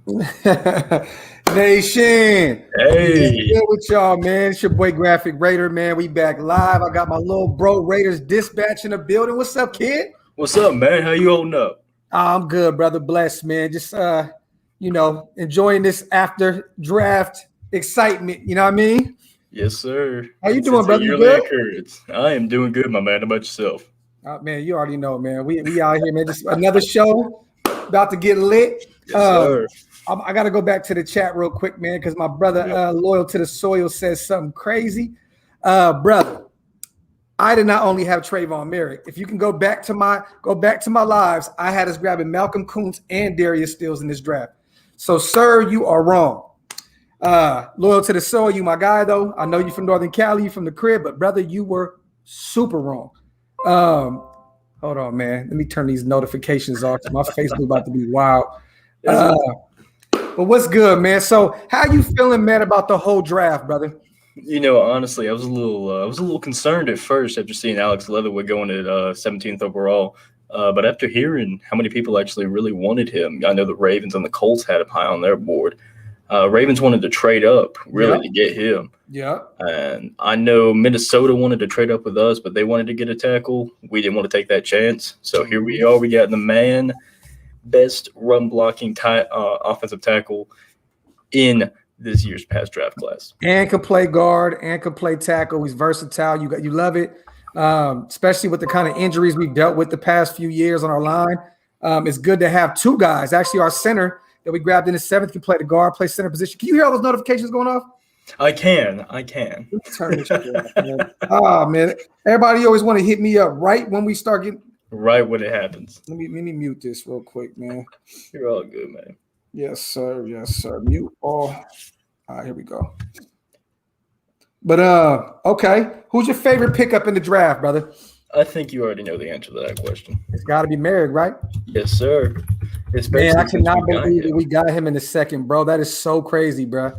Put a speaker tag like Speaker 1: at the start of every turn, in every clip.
Speaker 1: Nation.
Speaker 2: Hey.
Speaker 1: Good with y'all, man. It's your boy Graphk Raider, man. We back live. I got my little bro Raiders dispatch in the building. What's up, kid?
Speaker 2: What's up, man? How you holding up?
Speaker 1: I'm good, brother. Blessed, man. Just enjoying this after draft excitement. You know what I mean?
Speaker 2: Yes, sir.
Speaker 1: How you doing, brother? You
Speaker 2: Yearly
Speaker 1: good?
Speaker 2: occurrence. I am doing good, my man. How about yourself?
Speaker 1: Man, you already know, man. We out here, man. Just another show about to get lit.
Speaker 2: Yes, sir.
Speaker 1: I got to go back to the chat real quick, man, because my brother, Loyal to the Soil, says something crazy. Brother, I did not only have Trayvon Merrick. If you can go back to my lives, I had us grabbing Malcolm Koonce and Darius Stills in this draft. So, sir, you are wrong. Loyal to the Soil, you my guy, though. I know you from Northern Cali, you from the crib, but brother, you were super wrong. Hold on, man. Let me turn these notifications off. My Facebook about to be wild. But what's good, man? So, how you feeling, man, about the whole draft, brother?
Speaker 2: You know, honestly, I was a little concerned at first after seeing Alex Leatherwood going at 17th overall. But after hearing how many people actually really wanted him, I know the Ravens and the Colts had him high on their board. Ravens wanted to trade up really to get him.
Speaker 1: Yeah.
Speaker 2: And I know Minnesota wanted to trade up with us, but they wanted to get a tackle. We didn't want to take that chance. So here we are. We got the man best run blocking offensive tackle in this year's past draft class.
Speaker 1: And can play guard and can play tackle. He's versatile. You love it, especially with the kind of injuries we've dealt with the past few years on our line. It's good to have two guys. Actually, our center that we grabbed in the 7th can play the guard, play center position. Can you hear all those notifications going off?
Speaker 2: I can.
Speaker 1: Turn this off, man. Oh, man. Everybody always want to hit me up right when we start getting –
Speaker 2: right when it happens.
Speaker 1: Let me mute this real quick, man.
Speaker 2: You're all good, man.
Speaker 1: Yes, sir. Yes, sir. Mute all. All right, here we go. But okay. Who's your favorite pickup in the draft, brother?
Speaker 2: I think you already know the answer to that question.
Speaker 1: It's got to be Merrick, right?
Speaker 2: Yes, sir.
Speaker 1: Man, I cannot believe that we got him in the 2nd, bro. That is so crazy, bro.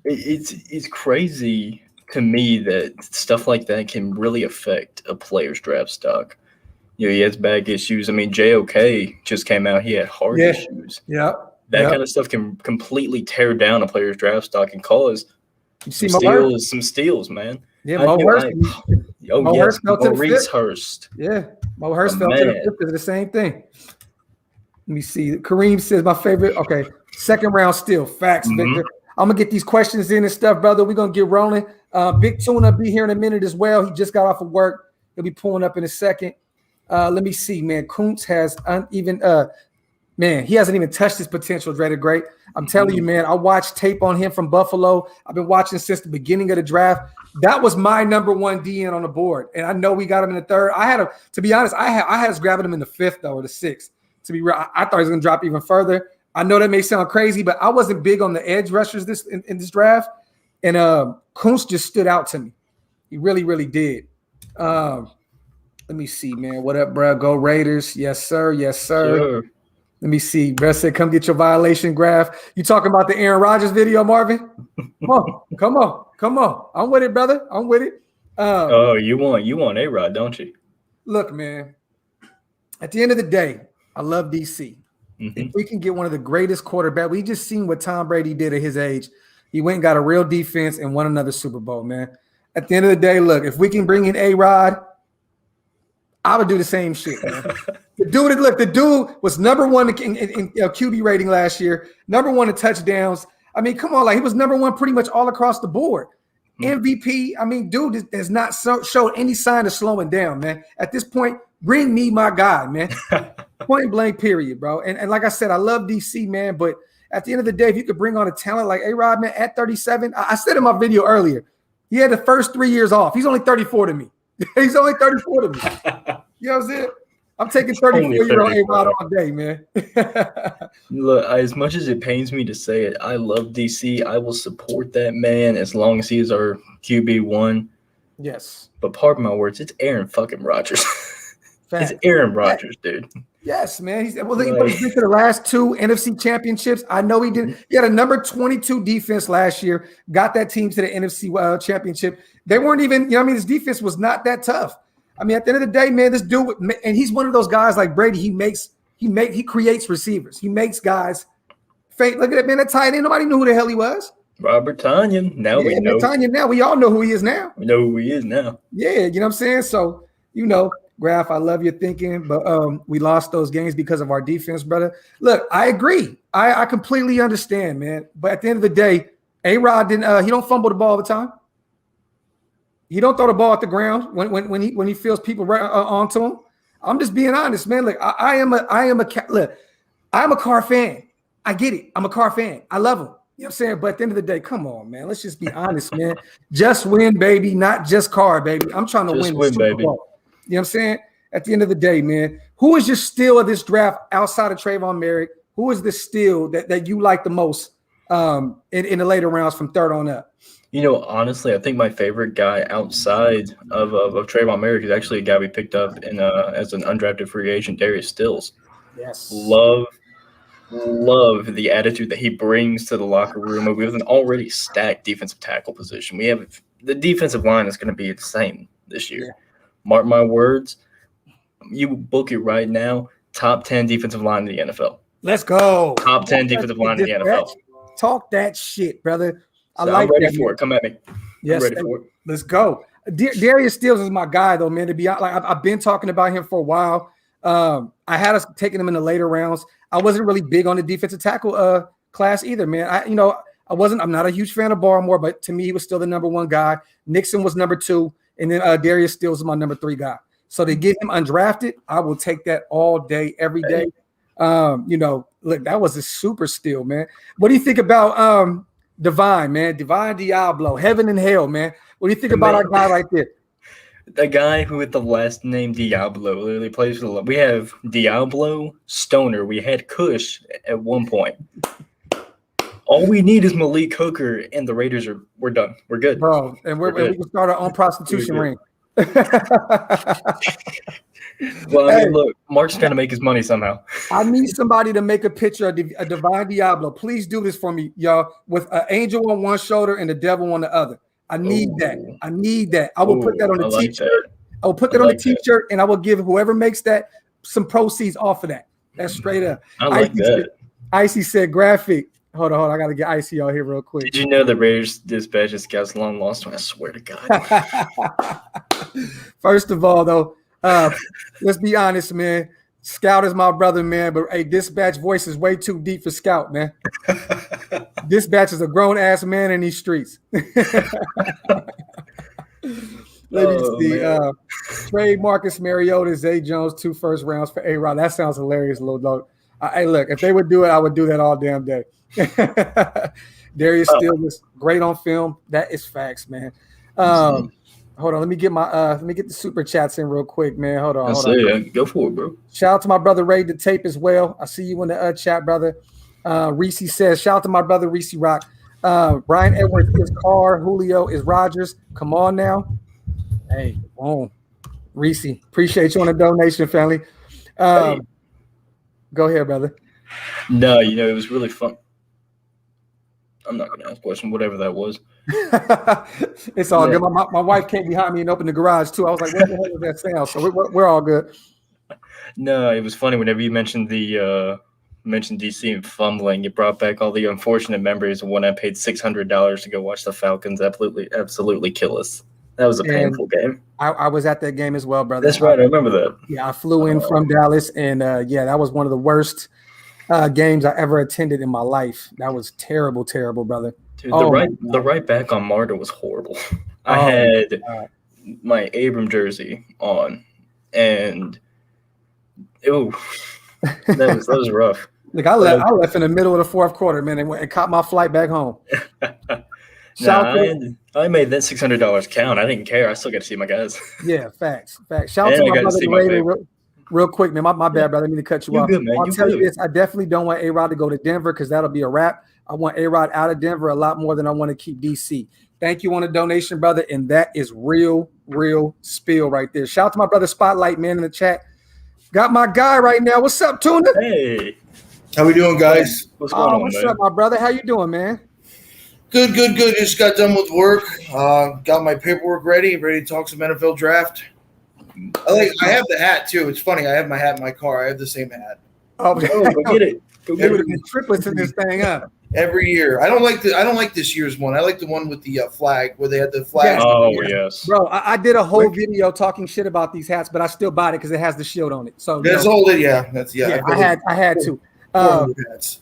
Speaker 2: It's crazy to me that stuff like that can really affect a player's draft stock. You know, he has back issues. I mean, JOK just came out. He had heart issues.
Speaker 1: Yeah.
Speaker 2: That kind of stuff can completely tear down a player's draft stock and cause some steals, man.
Speaker 1: Yeah, Mo Hurst.
Speaker 2: Maurice Hurst.
Speaker 1: Yeah, Mo Hurst fell to the 5th because of the same thing. Let me see. Kareem says my favorite. Okay, 2nd round steal. Facts, Victor. I'm going to get these questions in and stuff, brother. We're going to get rolling. Big Tuna be here in a minute as well. He just got off of work. He'll be pulling up in a second. Let me see, man. Koonce has he hasn't even touched his potential, Dreaded Great. I'm telling you, man, I watched tape on him from Buffalo. I've been watching since the beginning of the draft. That was my number 1 DN on the board. And I know we got him in the 3rd. To be honest, I had us grabbing him in the 5th, though, or the 6th. To be real, I thought he was going to drop even further. I know that may sound crazy, but I wasn't big on the edge rushers in this draft. And Koonce just stood out to me. He really, really did. Let me see, man. What up, bro? Go Raiders. Yes, sir. Yes, sir.
Speaker 2: Sure.
Speaker 1: Let me see. Brett said, come get your violation graph. You talking about the Aaron Rodgers video, Marvin? Come on. I'm with it, brother. I'm with it.
Speaker 2: You want A-Rod, don't you?
Speaker 1: Look, man. At the end of the day, I love DC. If we can get one of the greatest quarterbacks, we just seen what Tom Brady did at his age. He went and got a real defense and won another Super Bowl, man. At the end of the day, look, if we can bring in A-Rod, I would do the same shit, man. The dude was number 1 in QB rating last year, number 1 in touchdowns. I mean, come on, like he was number 1 pretty much all across the board. MVP, I mean, dude has not showed any sign of slowing down, man. At this point, bring me my guy, man. Point blank, period, bro. And like I said, I love DC, man, but at the end of the day, if you could bring on a talent like A-Rod, man, at 37, I said in my video earlier, he had the first 3 years off. He's only 34 to me. He's only 34 to me. You know what I'm saying? I'm taking 34-year-old A-Rod all day, man.
Speaker 2: Look, as much as it pains me to say it, I love DC. I will support that man as long as he is our QB1.
Speaker 1: Yes.
Speaker 2: But pardon my words, it's Aaron fucking Rodgers. It's Aaron Rodgers, dude.
Speaker 1: Yes, man. He's been to the last 2 NFC championships. I know he did. He had a number 22 defense last year, got that team to the NFC championship. They weren't even, his defense was not that tough. I mean, at the end of the day, man, this dude, and he's one of those guys like Brady. He creates receivers. He makes guys Fake. Look at that man, that tight end. Nobody knew who the hell he was.
Speaker 2: Robert Tonyan. Now we know.
Speaker 1: Tonyan. Now we all know who he is now.
Speaker 2: We know who he is now.
Speaker 1: Yeah, you know what I'm saying. So Graph, I love your thinking, but we lost those games because of our defense, brother. Look, I agree. I completely understand, man. But at the end of the day, A-Rod didn't. He don't fumble the ball all the time. He don't throw the ball at the ground when he feels people right onto him. I'm just being honest, man. Look, I'm a Carr fan. I get it. I'm a Carr fan. I love him. You know what I'm saying? But at the end of the day, come on, man. Let's just be honest, man. Just win, baby, not just Carr, baby. I'm trying to win the Super Bowl. You know what I'm saying? At the end of the day, man, who is your steal of this draft outside of Trayvon Merrick? Who is the steal that you like the most in the later rounds from third on up?
Speaker 2: Honestly, I think my favorite guy outside of Trayvon Merrick is actually a guy we picked up as an undrafted free agent, Darius Stills.
Speaker 1: Yes.
Speaker 2: Love the attitude that he brings to the locker room. We have an already stacked defensive tackle position. We have the defensive line is going to be the same this year. Yeah. Mark my words. You book it right now. Top 10 defensive line in the NFL.
Speaker 1: Let's go.
Speaker 2: Top 10 defensive line in the NFL.
Speaker 1: Talk that shit, brother.
Speaker 2: I'm ready for it. Come at me.
Speaker 1: Yes,
Speaker 2: I'm ready for it.
Speaker 1: Let's go. Darius Stills is my guy, though, man. To be honest, like I've been talking about him for a while. I had us taking him in the later rounds. I wasn't really big on the defensive tackle class either, man. I'm not a huge fan of Barmore, but to me, he was still the number one guy. Nixon was number two, and then Darius Stills is my number three guy. So to get him undrafted, I will take that all day, every day. Look, that was a super steal, man. What do you think about Divine, man? Divine Diablo, heaven and hell, man. What do you think about our guy right there?
Speaker 2: The guy who with the last name Diablo literally plays for the. We have Diablo, Stoner. We had Kush at one point. All we need is Malik Hooker, and the Raiders we're done. We're good,
Speaker 1: bro. And we can start our own prostitution ring.
Speaker 2: Well, I mean, look, Mark's trying to make his money somehow.
Speaker 1: I need somebody to make a picture of a Divine Diablo. Please do this for me, y'all, with an angel on one shoulder and the devil on the other. I need that. I need that. I will put that on the t-shirt. I will put that on the t-shirt, and I will give whoever makes that some proceeds off of that. That's straight up.
Speaker 2: I like that.
Speaker 1: Icy said, Graphk. Hold on. I got to get Icy out here real quick.
Speaker 2: Did you know the Raiders dispatch this guy's long lost one? I swear to God.
Speaker 1: First of all, though, let's be honest, man. Scout is my brother, man, but hey, Dispatch voice is way too deep for Scout, man. Dispatch is a grown-ass man in these streets. Let me see. Trade Marcus Mariota, Zay Jones, 2 first rounds for A-Rod. That sounds hilarious, little dog. Hey, look, if they would do it, I would do that all damn day. Darius Stills was great on film. That is facts, man. Hold on, let me get the super chats in real quick, man. Hold on.
Speaker 2: Go for it, bro.
Speaker 1: Shout out to my brother Ray the tape as well. I see you in the chat, brother. Reese says, shout out to my brother Reese Rock. Brian Edwards is Carr. Julio is Rodgers. Come on now. Hey, boom. Reese, appreciate you on the donation, family. Go ahead, brother.
Speaker 2: No, it was really fun. I'm not going to ask a question, whatever that was.
Speaker 1: It's all good. My wife came behind me and opened the garage, too. I was like, what the hell is that sound? So we're all good.
Speaker 2: No, it was funny whenever you mentioned mentioned DC and fumbling. You brought back all the unfortunate memories of when I paid $600 to go watch the Falcons absolutely kill us. That was a painful game.
Speaker 1: I was at that game as well, brother.
Speaker 2: That's right. I remember that.
Speaker 1: Yeah, I flew in from Dallas, and that was one of the worst games I ever attended in my life. That was terrible, brother.
Speaker 2: Dude, the right back on Marta was horrible. I had my Abram jersey on, and that was rough.
Speaker 1: Look, I left in the middle of the fourth quarter, man, and caught my flight back home.
Speaker 2: I made that $600 count. I didn't care. I still got to see my guys.
Speaker 1: Yeah, facts. Shout out to my brother Raider real quick, man. My bad, brother. I need to cut you off.
Speaker 2: Good, man.
Speaker 1: I'll tell you this. I definitely don't want A-Rod to go to Denver because that'll be a wrap. I want A-Rod out of Denver a lot more than I want to keep DC. Thank you on the donation, brother. And that is real spill right there. Shout out to my brother Spotlight, man, in the chat. Got my guy right now. What's up, Tuna?
Speaker 2: Hey.
Speaker 3: How we doing, guys?
Speaker 2: What's going on,
Speaker 1: what's up, my brother? How you doing, man?
Speaker 3: Good. Just got done with work. Got my paperwork ready to talk some NFL draft. I have the hat too. It's funny. I have my hat in my car. I have the same hat.
Speaker 2: Go get it.
Speaker 1: We would have been triplets in this thing up.
Speaker 3: Every year. I don't like this year's one. I like the one with the flag where they had the flag.
Speaker 2: Oh, yes.
Speaker 1: Bro, I did a whole video talking shit about these hats, but I still bought it because it has the shield on it. So
Speaker 3: that's all it. Yeah, that's
Speaker 1: I had to.
Speaker 3: Hats.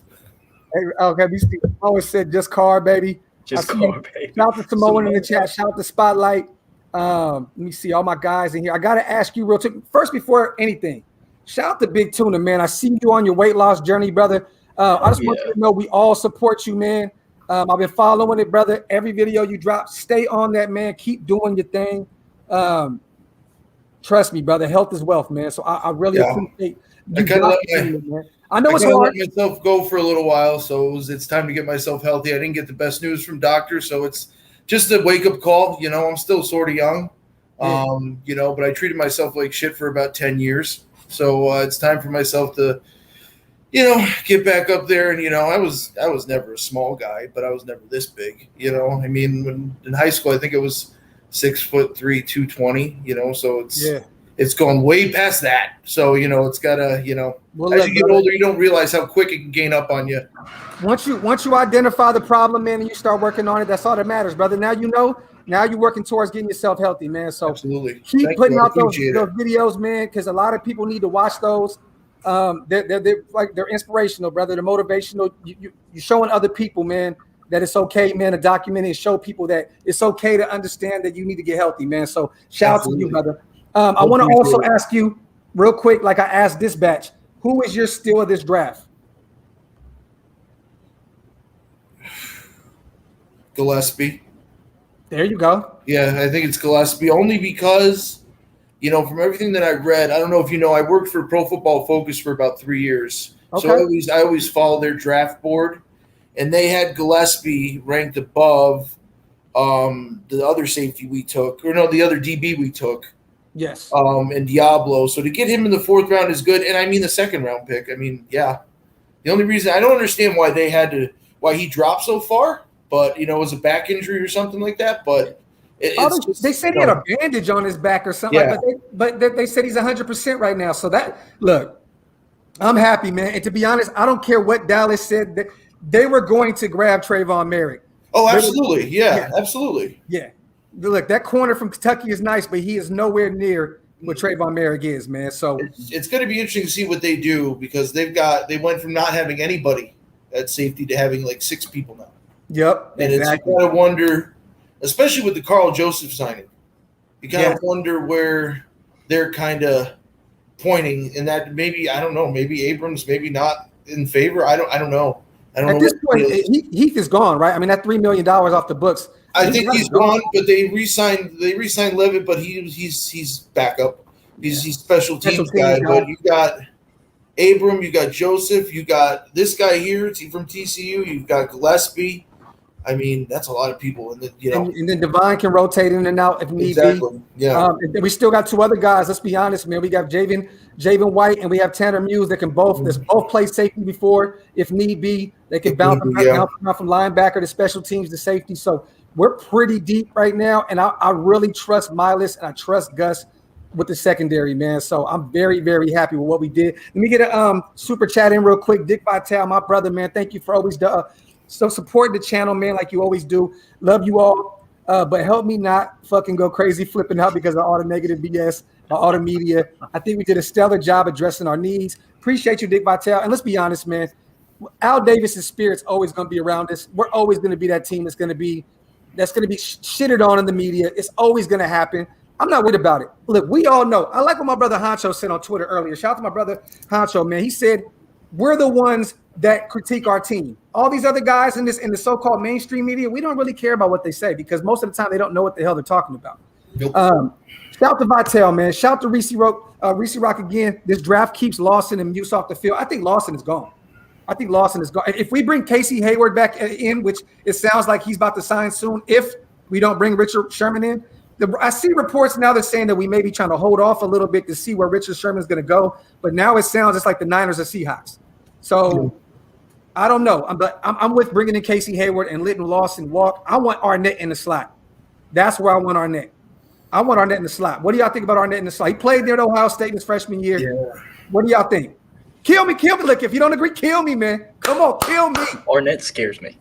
Speaker 1: Okay, these people always said just Carr, baby.
Speaker 2: Just Carr, baby.
Speaker 1: Shout out to Samoan in the chat. Shout out to Spotlight. Let me see all my guys in here. I gotta ask you real quick first before anything. Shout out to Big Tuna, man. I see you on your weight loss journey, brother. I just want you to know we all support you, man. I've been following it, brother. Every video you drop, stay on that, man. Keep doing your thing. Trust me, brother. Health is wealth, man. So I really appreciate you. I know it's hard.
Speaker 3: Let myself go for a little while, so it's time to get myself healthy. I didn't get the best news from doctors, so it's just a wake-up call. You know, I'm still sort of young, you know, but I treated myself like shit for about 10 years. So it's time for myself to, you know, get back up there. And, you know, I was never a small guy, but I was never this big, you know. I mean, when in high school, I think it was 6'3", 220, you know, so it's gone way past that. So, you know, it's got to, you know, as you get older, you don't realize how quick it can gain up on you.
Speaker 1: Once you identify the problem, man, and you start working on it, that's all that matters, brother. Now you know. Now you're working towards getting yourself healthy, man. So
Speaker 3: absolutely.
Speaker 1: Keep putting out those videos, man, because a lot of people need to watch those. They're inspirational, brother. They're motivational. You're showing other people, man, that it's okay, man, to document and show people that it's okay to understand that you need to get healthy, man. So shout out to you, brother. I want to also ask you real quick, like I asked this batch, who is your steal of this draft?
Speaker 3: Gillespie.
Speaker 1: There you go.
Speaker 3: Yeah, I think it's Gillespie only because, you know, from everything that I read, I don't know if you know, I worked for Pro Football Focus for about 3 years. Okay. So I always follow their draft board, and they had Gillespie ranked above the other safety we took, or no, the other DB we took.
Speaker 1: Yes.
Speaker 3: And Diablo. So to get him in the 4th round is good, and I mean the 2nd round pick. I mean, yeah. The only reason I don't understand why he dropped so far. But, you know, it was a back injury or something like that. But
Speaker 1: they said he had a bandage on his back or something.
Speaker 3: Yeah.
Speaker 1: But they said he's 100% right now. So look, I'm happy, man. And to be honest, I don't care what Dallas said. That they were going to grab Trayvon Merrick.
Speaker 3: Oh, absolutely. Yeah, absolutely.
Speaker 1: Yeah. Look, that corner from Kentucky is nice, but he is nowhere near what Trayvon Merrick is, man. So
Speaker 3: it's going to be interesting to see what they do because they went from not having anybody at safety to having like 6 people now.
Speaker 1: Yep,
Speaker 3: and exactly. You got to wonder, especially with the Carl Joseph signing, you kind of wonder where they're kind of pointing, and that maybe I don't know, maybe Abrams, maybe not in favor. I don't know.
Speaker 1: At this point, Heath is gone, right? I mean, that $3 million off the books.
Speaker 3: I think he's gone, but they re-signed Levitt, but he's backup. He's special teams guy. But you got Abram, you got Joseph, you got this guy here from TCU, you've got Gillespie. I mean, that's a lot of people, and then
Speaker 1: and then Devine can rotate in and out if need
Speaker 3: be. Yeah.
Speaker 1: We still got 2 other guys. Let's be honest, man. We got Javen White, and we have Tanner Muse that can both play safety before if need be. They can bounce from linebacker to special teams to safety. So we're pretty deep right now, and I really trust Miles and I trust Gus with the secondary, man. So I'm very, very happy with what we did. Let me get a super chat in real quick. Dick Vitale, my brother, man. Thank you for always so support the channel, man, like you always do. Love you all, but help me not fucking go crazy flipping out because of all the negative BS or all the media. I think we did a stellar job addressing our needs. Appreciate you, Dick Vitale. And let's be honest, man. Al Davis's spirit's always going to be around us. We're always going to be that team that's going to be shitted on in the media. It's always going to happen. I'm not worried about it. Look, we all know. I like what my brother Honcho said on Twitter earlier. Shout out to my brother Honcho, man. He said, we're the ones that critique our team. All these other guys in the so-called mainstream media, we don't really care about what they say because most of the time they don't know what the hell they're talking about.
Speaker 3: Nope.
Speaker 1: Shout to Vitale, man. Shout to Reese Rock again. This draft keeps Lawson and Muse off the field. I think Lawson is gone. If we bring Casey Hayward back in, which it sounds like he's about to sign soon, if we don't bring Richard Sherman in, I see reports now that's saying that we may be trying to hold off a little bit to see where Richard Sherman is going to go. But now it sounds just like the Niners or Seahawks. So I don't know. I'm with bringing in Casey Hayward and letting Lawson walk. I want Arnett in the slot. That's where I want Arnett. I want Arnett in the slot. What do y'all think about Arnett in the slot? He played there at Ohio State in his freshman year.
Speaker 3: Yeah.
Speaker 1: What do y'all think? Kill me. Look, if you don't agree, kill me, man. Come on, kill me.
Speaker 2: Arnett scares me.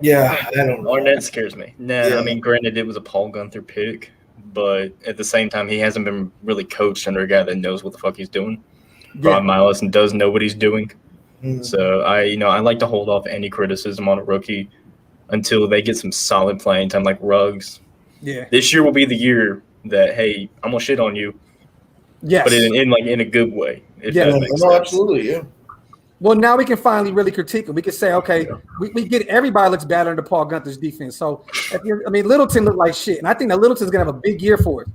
Speaker 3: Yeah, I don't know.
Speaker 2: Arnett scares me. Nah,
Speaker 3: Yeah.
Speaker 2: I mean, granted, it was a Paul Gunther pick, but at the same time, he hasn't been really coached under a guy that knows what the fuck he's doing. Rob Miles does know what he's doing. So I like to hold off any criticism on a rookie until they get some solid playing time, like Ruggs.
Speaker 1: Yeah.
Speaker 2: This year will be the year that, hey, I'm gonna shit on you.
Speaker 1: Yes.
Speaker 2: But in a good way. If
Speaker 1: Yeah.
Speaker 2: that makes
Speaker 3: No,
Speaker 2: sense.
Speaker 3: absolutely, yeah.
Speaker 1: Well, now we can finally really critique him. We can say, okay, we get everybody looks bad under Paul Gunther's defense. So, Littleton looked like shit, and I think that Littleton's gonna have a big year for it.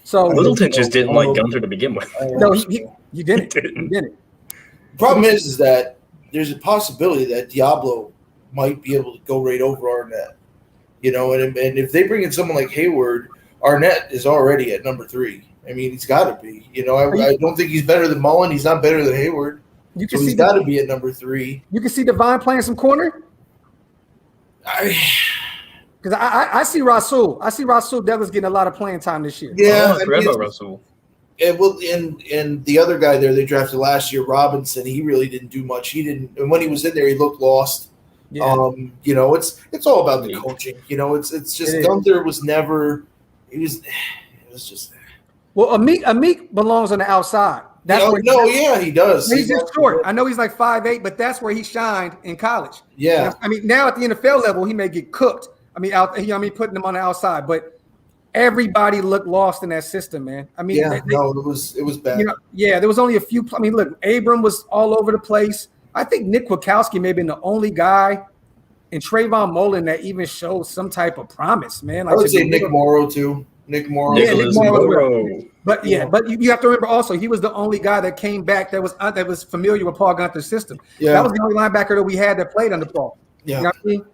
Speaker 1: So
Speaker 2: Littleton just didn't like Gunther to begin with.
Speaker 1: No, he didn't. He didn't.
Speaker 3: The problem is that there's a possibility that Diablo might be able to go right over Arnett. And if they bring in someone like Hayward, Arnett is already at number 3. I mean, he's got to be. I don't think he's better than Mullen. He's not better than Hayward.
Speaker 1: You can
Speaker 3: So he's got to be at number 3.
Speaker 1: You can see Devine playing some corner. Because I see Rasul. I see Rasul Douglas getting a lot of playing time this year.
Speaker 3: Yeah,
Speaker 2: I forgot about Russell.
Speaker 3: And the other guy there they drafted last year, Robinson, he really didn't do much. He didn't, and when he was in there, he looked lost.
Speaker 1: Yeah.
Speaker 3: It's all about the coaching. It's just Gunther was never. It was just.
Speaker 1: Well, Amik belongs on the outside. That's
Speaker 3: he does.
Speaker 1: He's just short. I know he's like 5'8", but that's where he shined in college.
Speaker 3: Yeah.
Speaker 1: Now at the NFL level, he may get cooked. Putting him on the outside, but everybody looked lost in that system, man.
Speaker 3: It was bad.
Speaker 1: There was only a few. Look, Abram was all over the place. I think Nick Kwiatkowski may have been the only guy in Trayvon Mullen that even showed some type of promise, man.
Speaker 3: I would say Nick Morrow too. Nick Morrow.
Speaker 1: Yeah, Nick Morrow. But you have to remember also he was the only guy that came back that was familiar with Paul Gunther's system.
Speaker 3: Yeah.
Speaker 1: That was the only linebacker that we had that played under Paul.
Speaker 3: Yeah.
Speaker 1: You know what I mean?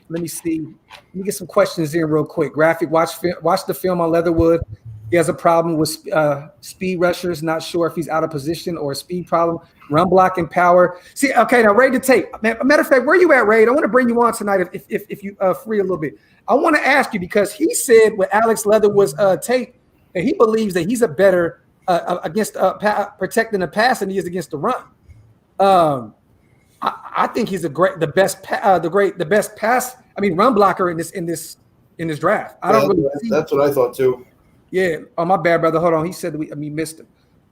Speaker 1: Let me see. Let me get some questions in real quick. Graphk, watch the film on Leatherwood. He has a problem with speed rushers. Not sure if he's out of position or a speed problem. Run block and power. See, okay, now Ray the tape. Matter of fact, where you at, Ray? I want to bring you on tonight if you free a little bit. I want to ask you because he said with Alex Leatherwood's tape that he believes that he's a better against protecting the pass than he is against the run. I think he's the best pass. Run blocker in this draft. I don't really see.
Speaker 3: That's what I thought too.
Speaker 1: Yeah. Oh, my bad, brother. Hold on. He said we missed him.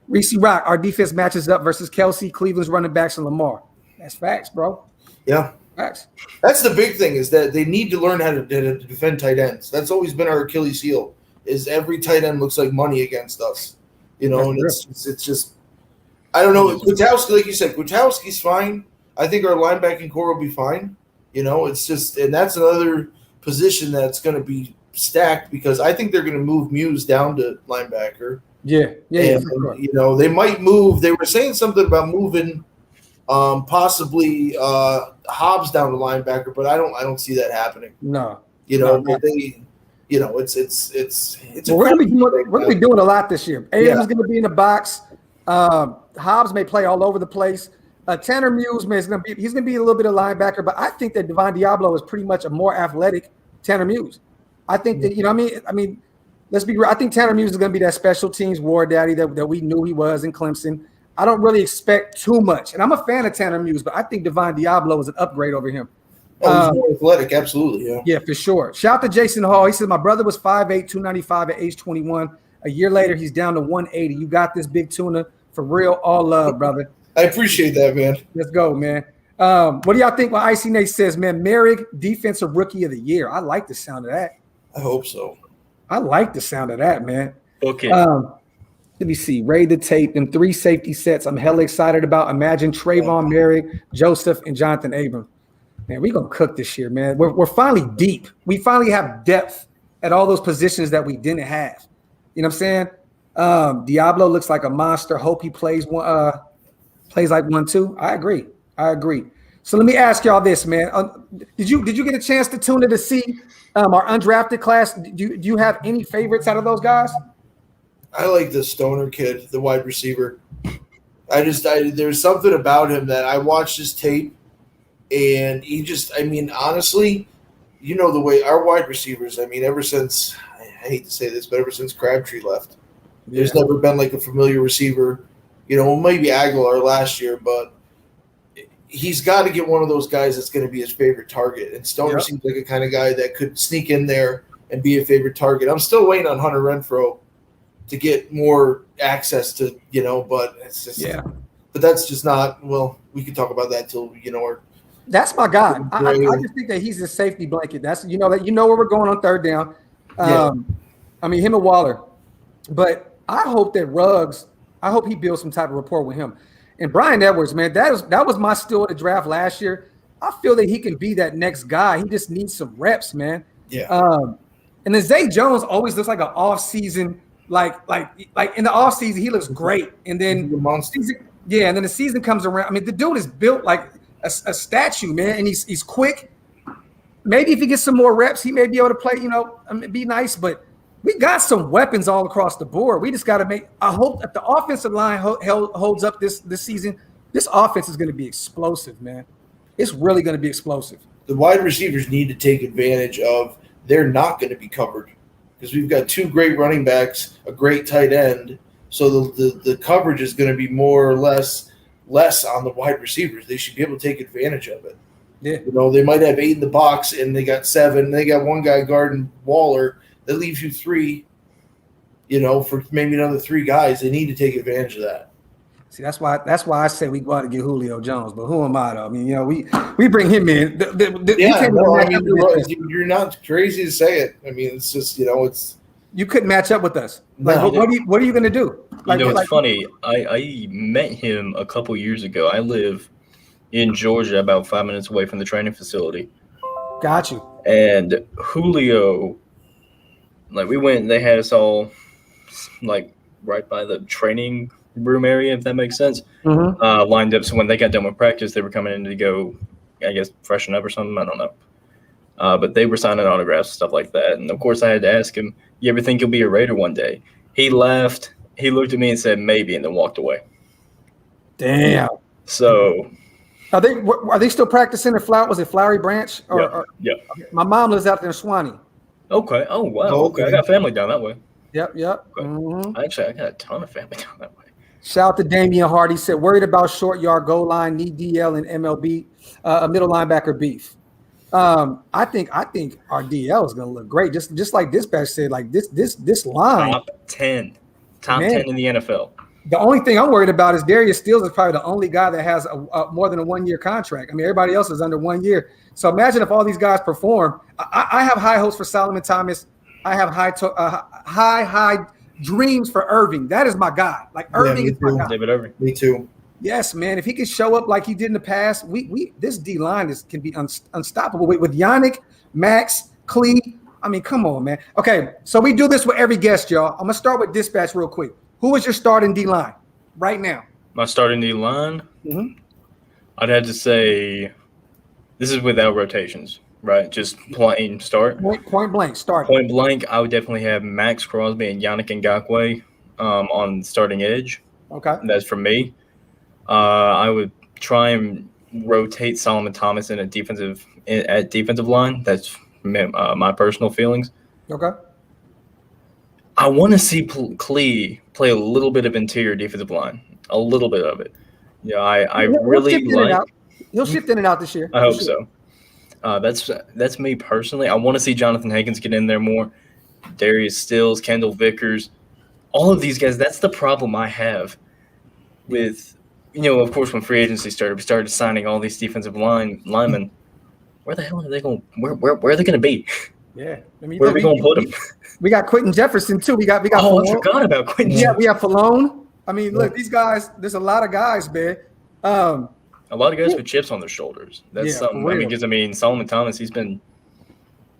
Speaker 1: Reese Rock, our defense matches up versus Kelsey, Cleveland's running backs, and Lamar. That's facts, bro.
Speaker 3: Yeah.
Speaker 1: Facts.
Speaker 3: That's the big thing is that they need to learn how to defend tight ends. That's always been our Achilles heel. Is every tight end looks like money against us, and it's just I don't know. Kwiatkowski, like you said, Kwiatkowski's fine. I think our linebacking core will be fine. It's just, and that's another position that's going to be stacked because I think they're going to move Muse down to linebacker.
Speaker 1: Yeah.
Speaker 3: And, they might move. They were saying something about moving, possibly Hobbs down to linebacker, but I don't see that happening.
Speaker 1: No.
Speaker 3: But they, it's.
Speaker 1: We're gonna be doing a lot this year. Abrams going to be in the box. Hobbs may play all over the place. Tanner Muse, man, he's gonna be a little bit of linebacker, but I think that Devon Diablo is pretty much a more athletic Tanner Muse. I think that let's be real. I think Tanner Muse is gonna be that special teams war daddy that we knew he was in Clemson. I don't really expect too much, and I'm a fan of Tanner Muse, but I think Devon Diablo is an upgrade over him.
Speaker 3: He's more athletic, absolutely, yeah.
Speaker 1: Yeah, for sure. Shout out to Jason Hall. He said my brother was 5'8", 295 at age 21. A year later, he's down to 180. You got this, Big Tuna. For real, all love, brother.
Speaker 3: I appreciate that, man.
Speaker 1: Let's go, man. What do y'all think when Icy Nate says, man, Merrick, defensive rookie of the year? I like the sound of that.
Speaker 3: I hope so.
Speaker 1: I like the sound of that, man.
Speaker 2: Okay.
Speaker 1: Let me see. Raid the tape. Them 3 safety sets I'm hella excited about. Imagine Trayvon, Merrick, Joseph, and Jonathan Abram. Man, we're going to cook this year, man. We're finally deep. We finally have depth at all those positions that we didn't have. You know what I'm saying? Diablo looks like a monster. Hope he plays like one too. I agree. So let me ask y'all this, man. Did you get a chance to tune in to see our undrafted class? Do you have any favorites out of those guys?
Speaker 3: I like the Stoner kid, the wide receiver. There's something about him that I watched his tape, and he just, honestly, the way our wide receivers, ever since, I hate to say this, but ever since Crabtree left, there's never been like a familiar receiver maybe Aguilar last year, but he's got to get one of those guys that's going to be his favorite target. And Stoner seems like a kind of guy that could sneak in there and be a favorite target. I'm still waiting on Hunter Renfrow to get more access to, but it's just but that's just not. Well, we could talk about that till or.
Speaker 1: That's my guy. I just think that he's a safety blanket. That's that where we're going on third down. I mean him and Waller, but I hope that Ruggs. I hope he builds some type of rapport with him. And Bryan Edwards, man, that was my steal at the draft last year. I feel that he can be that next guy. He just needs some reps, man.
Speaker 3: Yeah.
Speaker 1: And then Zay Jones always looks like an off-season, like in the off-season he looks great, and then and then the season comes around. I mean, the dude is built like a statue, man, and he's quick. Maybe if he gets some more reps, he may be able to play. Be nice, but. We got some weapons all across the board. We just got to make – I hope that the offensive line holds up this season, this offense is going to be explosive, man. It's really going to be explosive.
Speaker 3: The wide receivers need to take advantage of they're not going to be covered because we've got two great running backs, a great tight end. So the coverage is going to be more or less on the wide receivers. They should be able to take advantage of it.
Speaker 1: Yeah.
Speaker 3: They might have 8 in the box and they got 7. They got one guy guarding Waller. That leaves you 3, for maybe another 3 guys. They need to take advantage of that.
Speaker 1: See, that's why I say we go out and get Julio Jones. But who am I, though? I mean, we bring him in.
Speaker 3: You're not crazy to say it. I mean, it's just, it's –
Speaker 1: You couldn't match up with us. Like, what are you going to do?
Speaker 2: It's funny. I met him a couple years ago. I live in Georgia, about 5 minutes away from the training facility.
Speaker 1: Got you.
Speaker 2: And Julio – we went and they had us all right by the training room area, if that makes sense, lined up. So when they got done with practice, they were coming in to go, I guess, freshen up or something. I don't know. But they were signing autographs, stuff like that. And, of course, I had to ask him, you ever think you'll be a Raider one day? He laughed. He looked at me and said, maybe, and then walked away.
Speaker 1: Damn.
Speaker 2: So –
Speaker 1: Are they still practicing at Flowery Branch?
Speaker 2: Yeah.
Speaker 1: My mom lives out there in Swanee.
Speaker 2: Okay. Oh, wow. Okay. I got family down that way.
Speaker 1: Yep.
Speaker 2: Okay. Actually, I got a ton of family down that way.
Speaker 1: Shout out to Damian Hardy. Said, worried about short yard goal line, need DL and MLB, a middle linebacker beef. I think our DL is going to look great. Just like Dispatch said, like this line.
Speaker 2: Top 10 in the NFL.
Speaker 1: The only thing I'm worried about is Darius Steele is probably the only guy that has more than a 1-year contract. I mean, everybody else is under 1 year. So imagine if all these guys perform. I have high hopes for Solomon Thomas. I have high dreams for Irving. That is my guy. Like Irving is my guy.
Speaker 2: David Irving.
Speaker 3: Me too.
Speaker 1: Yes, man. If he can show up like he did in the past, this D line can be unstoppable with Yannick, Max, Clee. I mean, come on, man. Okay, so we do this with every guest, y'all. I'm gonna start with Dispatch real quick. Who is your starting D line right now?
Speaker 2: My starting D line?
Speaker 1: Mm-hmm.
Speaker 2: I'd have to say this is without rotations, right? Just plain start.
Speaker 1: Point blank, start.
Speaker 2: Point blank, I would definitely have Max Crosby and Yannick Ngakoue on starting edge.
Speaker 1: Okay.
Speaker 2: That's for me. I would try and rotate Solomon Thomas at defensive line. That's my personal feelings.
Speaker 1: Okay.
Speaker 2: I want to see Clee play a little bit of interior defensive line, a little bit of it. Yeah, I really like.
Speaker 1: He'll shift in and out this year.
Speaker 2: I hope so. That's me personally. I want to see Jonathan Hankins get in there more. Darius Stills, Kendall Vickers, all of these guys. That's the problem I have with, of course, when free agency started, we started signing all these defensive linemen. Where the hell are they going? Where are they going to be?
Speaker 1: Yeah, I mean,
Speaker 2: where are we going to put them?
Speaker 1: We got Quentin Jefferson too. We got.
Speaker 2: Oh, I forgot about Quentin.
Speaker 1: Yeah, we have Falone. I mean, look, these guys. There's a lot of guys, man.
Speaker 2: A lot of guys with chips on their shoulders. That's something. Because Solomon Thomas, he's been,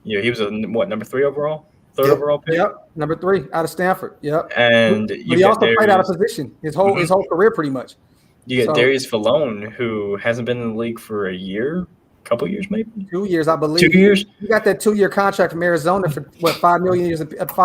Speaker 2: he was number 3 overall, third overall pick.
Speaker 1: Yep, number 3 out of Stanford. Yep,
Speaker 2: and
Speaker 1: but he also played out of position his whole career pretty much.
Speaker 2: You got Darius Falone, who hasn't been in the league for a year. Couple years, maybe
Speaker 1: 2 years, I believe.
Speaker 2: 2 years.
Speaker 1: He got that 2-year contract from Arizona for $5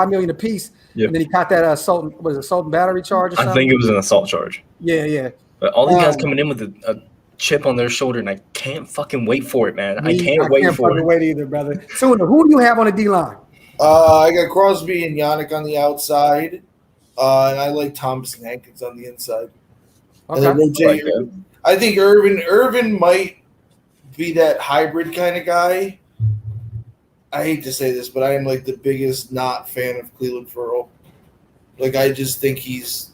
Speaker 1: million apiece, and then he got that assault and battery charge or something.
Speaker 2: I think it was an assault charge.
Speaker 1: Yeah.
Speaker 2: But all these guys coming in with a chip on their shoulder, and I can't fucking wait for it, man. I can't wait for it. I can't
Speaker 1: wait either, brother. Tuna, who do you have on the D line?
Speaker 3: I got Crosby and Yannick on the outside, and I like Thomas and Hankins on the inside. And then rotate. I think Irvin might be that hybrid kind of guy. I hate to say this, but I am like the biggest not fan of Clelin Ferrell. Like, I just think he's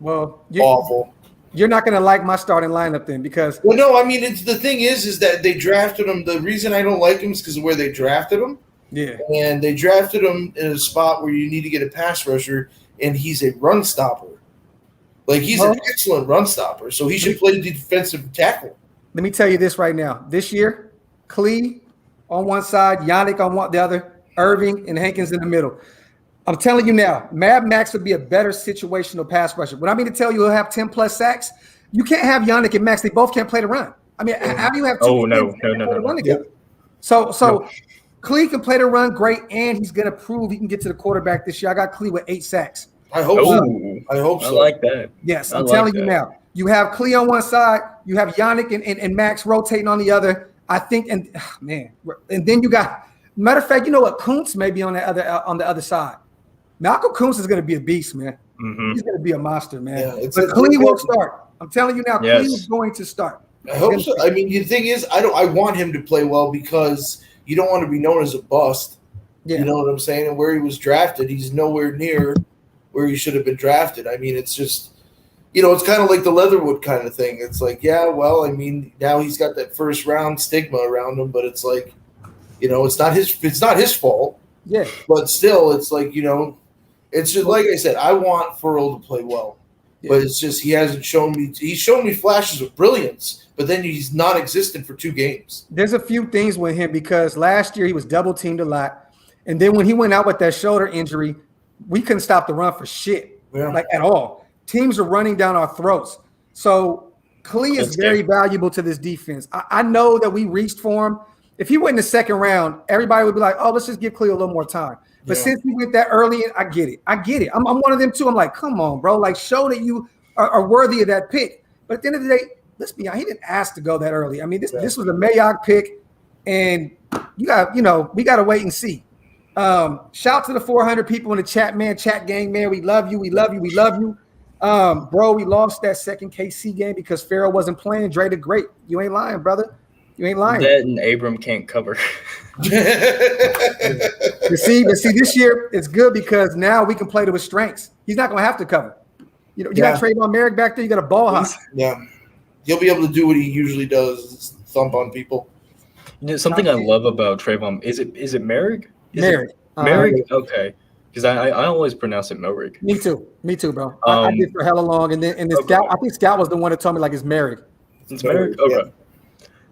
Speaker 3: awful.
Speaker 1: You're not going to like my starting lineup then because –
Speaker 3: Well, no, I mean, the thing is that they drafted him. The reason I don't like him is because of where they drafted him.
Speaker 1: Yeah.
Speaker 3: And they drafted him in a spot where you need to get a pass rusher, and he's a run stopper. Like, he's an excellent run stopper, so he should play defensive tackle.
Speaker 1: Let me tell you this right now. This year, Clee on one side, Yannick on the other, Irving and Hankins in the middle. I'm telling you now, Mad Max would be a better situational pass rusher. What I mean to tell you, he'll have 10-plus sacks. You can't have Yannick and Max. They both can't play the run. I mean, how do you have two run together? So Clee can play the run great, and he's going to prove he can get to the quarterback this year. I got Clee with 8 sacks.
Speaker 3: I hope so. I hope so.
Speaker 2: I like that.
Speaker 1: Yes, I'm telling you now. You have Clee on one side. You have Yannick and Max rotating on the other. I think, and then you got – matter of fact, you know what? Koonce may be on the other side. Malcolm Koonce is going to be a beast, man.
Speaker 2: Mm-hmm.
Speaker 1: He's going to be a monster, man.
Speaker 3: Yeah,
Speaker 1: but Clee will start. I'm telling you now, Clee is going to start.
Speaker 3: I hope so. I mean, the thing is, I want him to play well because you don't want to be known as a bust. Yeah. You know what I'm saying? And where he was drafted, he's nowhere near where he should have been drafted. I mean, it's just – it's kind of like the Leatherwood kind of thing. It's like, yeah, well, I mean, now he's got that first round stigma around him, but it's like, it's not his fault.
Speaker 1: Yeah.
Speaker 3: But still, it's like, it's just like I said, I want Ferrell to play well. Yeah. But it's just he's shown me flashes of brilliance, but then he's non-existent for 2 games.
Speaker 1: There's a few things with him because last year he was double teamed a lot. And then when he went out with that shoulder injury, we couldn't stop the run for shit, like at all. Teams are running down our throats. So Clee is very valuable to this defense. I know that we reached for him. If he went in the second round, everybody would be like, oh, let's just give Clee a little more time. But since he went that early, I get it. I'm one of them too. I'm like, come on, bro. Like, show that you are worthy of that pick. But at the end of the day, let's be honest, he didn't ask to go that early. I mean, this was a Mayock pick, and we got to wait and see. Shout to the 400 people in the chat, man. Chat gang, man. We love you. We love you. We love you. Bro, we lost that second KC game because Ferrell wasn't playing. Dre the Great. You ain't lying, brother. You ain't lying.
Speaker 2: That and Abram can't cover.
Speaker 1: But see, this year it's good because now we can play to his strengths. He's not going to have to cover. You got Trayvon Merrick back there. You got a ball hop.
Speaker 3: Yeah. He'll be able to do what he usually does, thump on people.
Speaker 2: Something I love about Trayvon, is it Merrick?
Speaker 1: Merrick.
Speaker 2: Merrick? Okay. Because I always pronounce it Merrick.
Speaker 1: Me too, bro. I did for hella long, and then Scout. I think Scout was the one that told me like it's Merrick.
Speaker 2: It's Merrick. Okay.
Speaker 3: Yeah.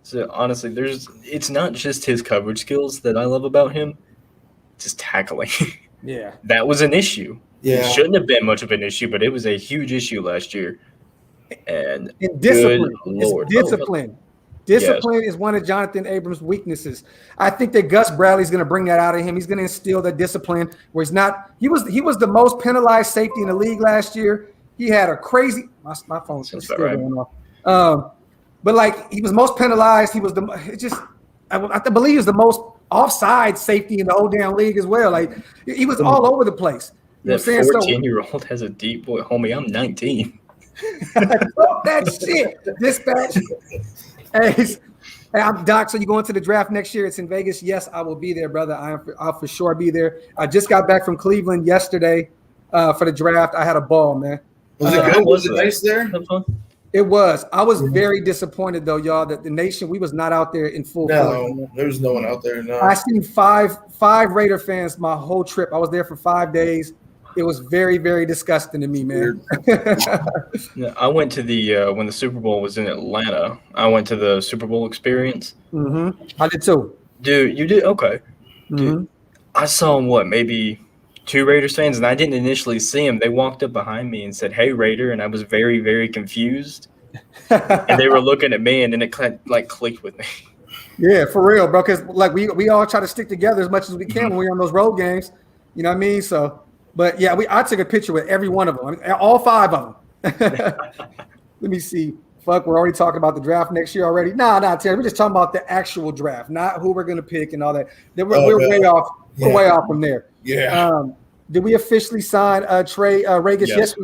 Speaker 2: So honestly, it's not just his coverage skills that I love about him. It's his tackling.
Speaker 1: Yeah. That
Speaker 2: was an issue.
Speaker 3: Yeah.
Speaker 2: It shouldn't have been much of an issue, but it was a huge issue last year. And
Speaker 1: discipline.
Speaker 2: Lord.
Speaker 1: It's discipline. Discipline is one of Jonathan Abram's weaknesses. I think that Gus Bradley's going to bring that out of him. He's going to instill that discipline where he's not. He was the most penalized safety in the league last year. He had a crazy. My phone's still going off. But like he was most penalized. He was I believe he was the most offside safety in the whole damn league as well. Like he was all over the place.
Speaker 2: That 14-year-old has a deep boy, homie. I'm 19.
Speaker 1: Fuck that shit. Dispatch. Hey, I'm Doc. So you going to the draft next year? It's in Vegas. Yes, I will be there, brother. I'll for sure be there. I just got back from Cleveland yesterday for the draft. I had a ball, man.
Speaker 3: Was it good? Was it nice there?
Speaker 1: It was. I was very disappointed though, y'all, that the nation, we was not out there in full force.
Speaker 3: No, there was no one out there. No.
Speaker 1: I seen five Raider fans my whole trip. I was there for 5 days. It was very, very disgusting to me, man.
Speaker 2: Yeah, I went to the when the Super Bowl was in Atlanta. I went to the Super Bowl experience.
Speaker 1: Mm-hmm. I did too.
Speaker 2: Dude, you did? Okay.
Speaker 1: Mm-hmm.
Speaker 2: Dude, I saw maybe 2 Raiders fans, and I didn't initially see them. They walked up behind me and said, "Hey, Raider," and I was very, very confused. And they were looking at me, and then it clicked with me.
Speaker 1: Yeah, for real, bro. Because like we all try to stick together as much as we can when we're on those road games. You know what I mean? So. But yeah, I took a picture with every one of them. I mean, all 5 of them. Let me see. Fuck, we're already talking about the draft next year already. Nah, Terry. We're just talking about the actual draft, not who we're gonna pick and all that. We're way off. Yeah. We're way off from there.
Speaker 3: Yeah.
Speaker 1: Did we officially sign Trey Regas?
Speaker 2: Yes.